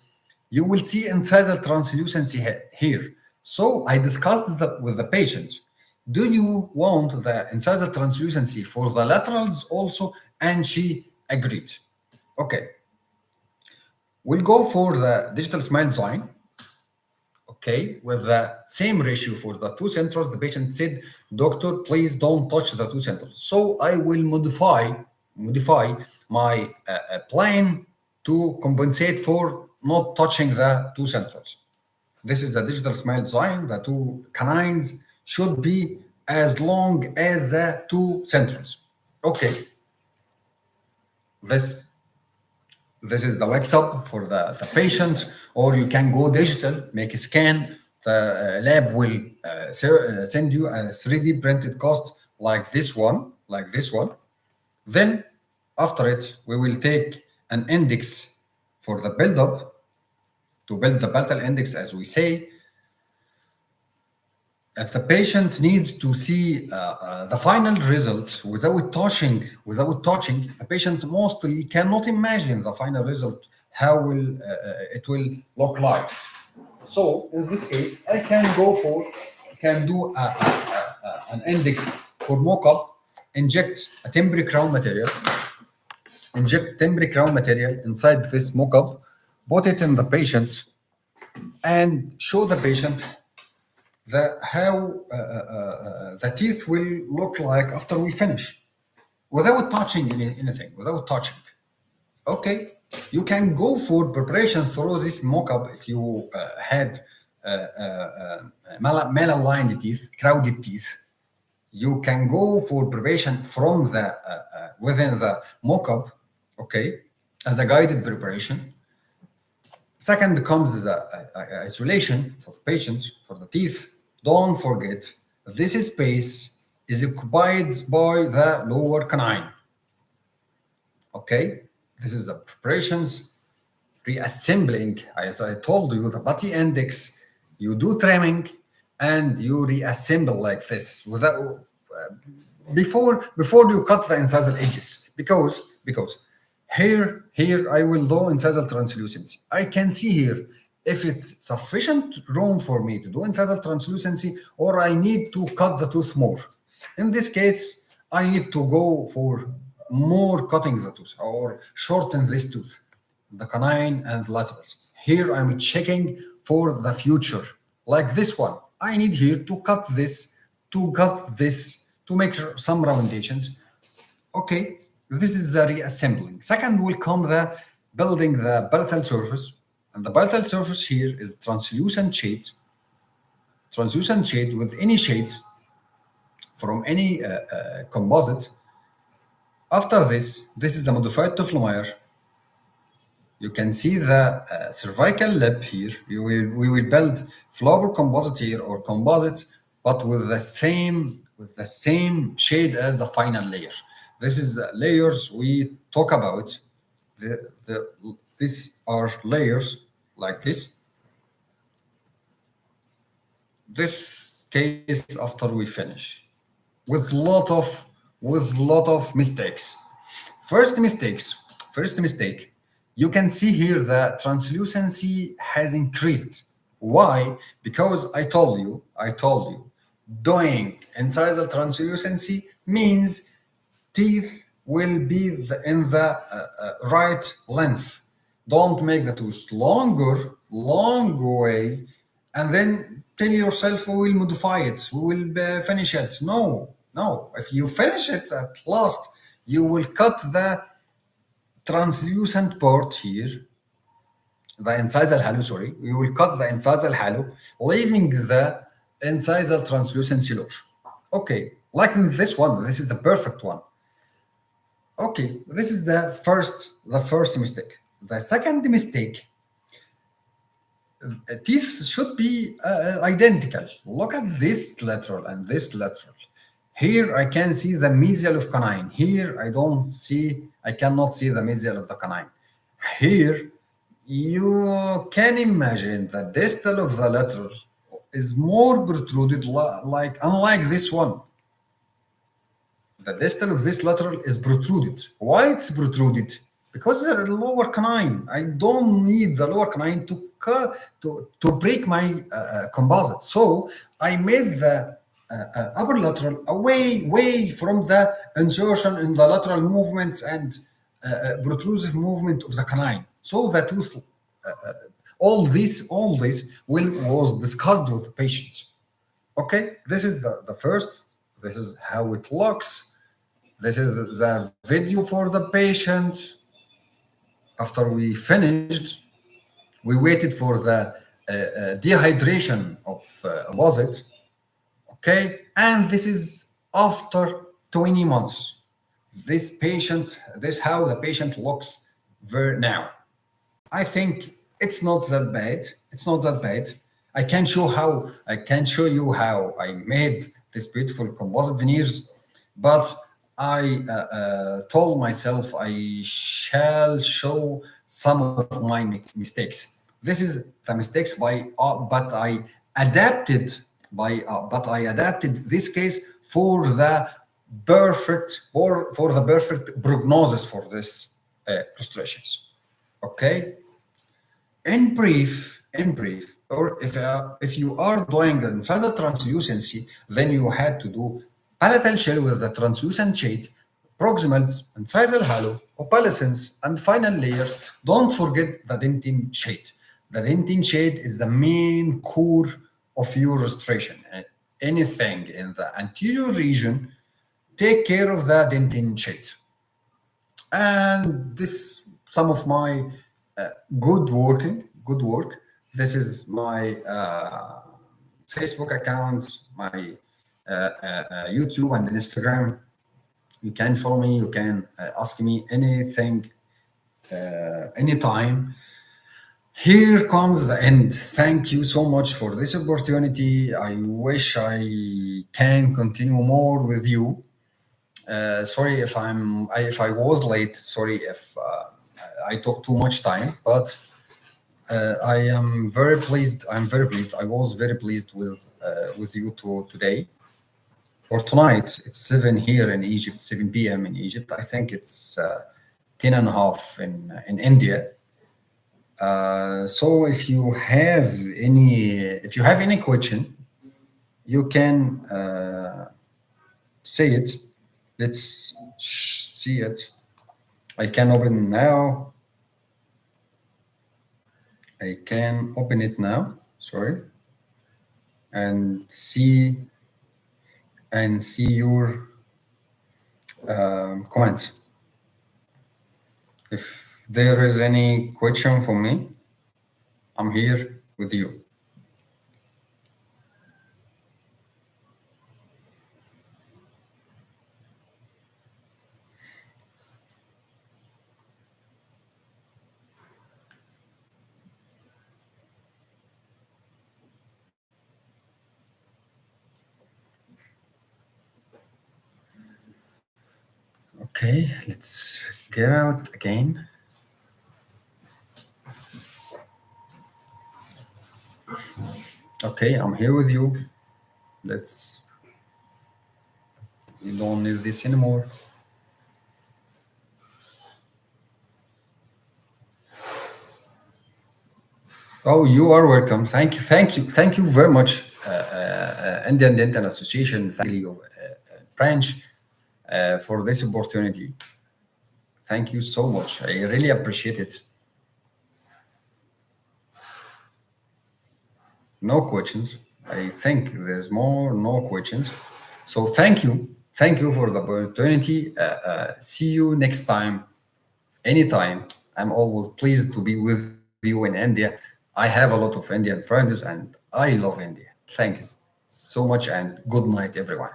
you will see incisal translucency here. So I discussed with the patient, do you want the incisal translucency for the laterals also? And she agreed. Okay. We'll go for the digital smile design. Okay, with the same ratio for the two centrals. The patient said, doctor, please don't touch the two centrals. So I will modify my plan to compensate for not touching the two centrals. This is the digital smile design. The two canines should be as long as the two centrals. Okay. This is the wax up for the patient, or you can go digital, make a scan. The lab will send you a 3D printed cast like this one. Then after it, we will take an index for the build-up to build the palatal index, as we say. If the patient needs to see the final result without touching, the patient mostly cannot imagine the final result, how will it will look like. So in this case, I can do an index for mock-up, inject temporary crown material inside this mock-up, put it in the patient, and show the patient how the teeth will look like after we finish, without touching anything, Okay, you can go for preparation through this mock-up if you had malaligned teeth, crowded teeth. You can go for preparation from the within the mock-up, okay, as a guided preparation. Second comes the isolation for the patient, for the teeth. Don't forget, this space is occupied by the lower canine. Okay, this is the preparations. Reassembling, as I told you, the body index, you do trimming and you reassemble like this without before you cut the incisal edges, because here I will do incisal translucency. I can see here if it's sufficient room for me to do incisal translucency, or I need to cut the tooth more. In this case, I need to go for more cutting the tooth or shorten this tooth, the canine and laterals. Here I'm checking for the future, like this one. I need here to cut this, to make some roundations. Okay, this is the reassembling. Second will come the building the palatal surface, and the palatal surface here is translucent shade with any shade from any composite. After this is a modified Tuffelmeyer. You can see the cervical lip here. We will build flowable composite here or composite, but with the same shade as the final layer. This is layers we talk about. These are layers like this. This case after we finish with lot of mistakes. First mistake, you can see here the translucency has increased. Why? Because I told you, doing incisal translucency means teeth will be in the right length. Don't make the tooth long way, and then tell yourself we will modify it, we will finish it. No. If you finish it at last, you will cut the translucent part here, the incisal halo, sorry. We will cut the incisal halo, leaving the incisal translucency lower. Okay, like in this one, this is the perfect one. Okay, this is the first mistake. The second mistake, teeth should be identical. Look at this lateral and this lateral. Here I can see the mesial of canine. Here I cannot see the mesial of the canine. Here you can imagine the distal of the lateral is more protruded, unlike this one. The distal of this lateral is protruded. Why it's protruded? Because they're lower canine. I don't need the lower canine to break my composite. So I made the upper lateral away from the insertion in the lateral movements and protrusive movement of the canine. So the tooth, all this was discussed with the patient. Okay, this is the first. This is how it looks. This is the video for the patient. After we finished, we waited for the dehydration of composite. Okay, and this is after 20 months. This how the patient looks now. I think it's not that bad. I can show you how I made this beautiful composite veneers, but I told myself I shall show some of my mistakes. This is the mistakes but I adapted this case for the perfect prognosis for this frustrations. Okay. In brief, or if you are doing the incisal translucency, then you had to do palatal shell with the translucent shade, proximals, incisal halo, opalescence, and final layer. Don't forget the dentine shade. The dentine shade is the main core of your restoration. Anything in the anterior region, take care of the dentine shade. And this some of my good work. This is my Facebook account, my YouTube and Instagram. You can follow me. You can ask me anything, anytime. Here comes the end. Thank you so much for this opportunity. I wish I can continue more with you. Sorry if I was late. Sorry if I took too much time, but I am very pleased. I was very pleased with you today or tonight. It's 7 here in Egypt, 7 p.m. in Egypt. I think it's 10 and a half in India. So if you have any question, you can say it. Let's see it. I can open now. I can open it now. Sorry, and see your comments. If there is any question for me, I'm here with you. Okay, let's get out again. Okay, I'm here with you. Let's, we don't need this anymore. Oh, you are welcome. Thank you very much, Indian Dental Association, thank you, branch, for this opportunity. Thank you so much. I really appreciate it. No questions. I think there's no questions. So thank you for the opportunity. See you next time, anytime. I'm always pleased to be with you in India. I have a lot of Indian friends and I love India. Thanks so much and good night, everyone.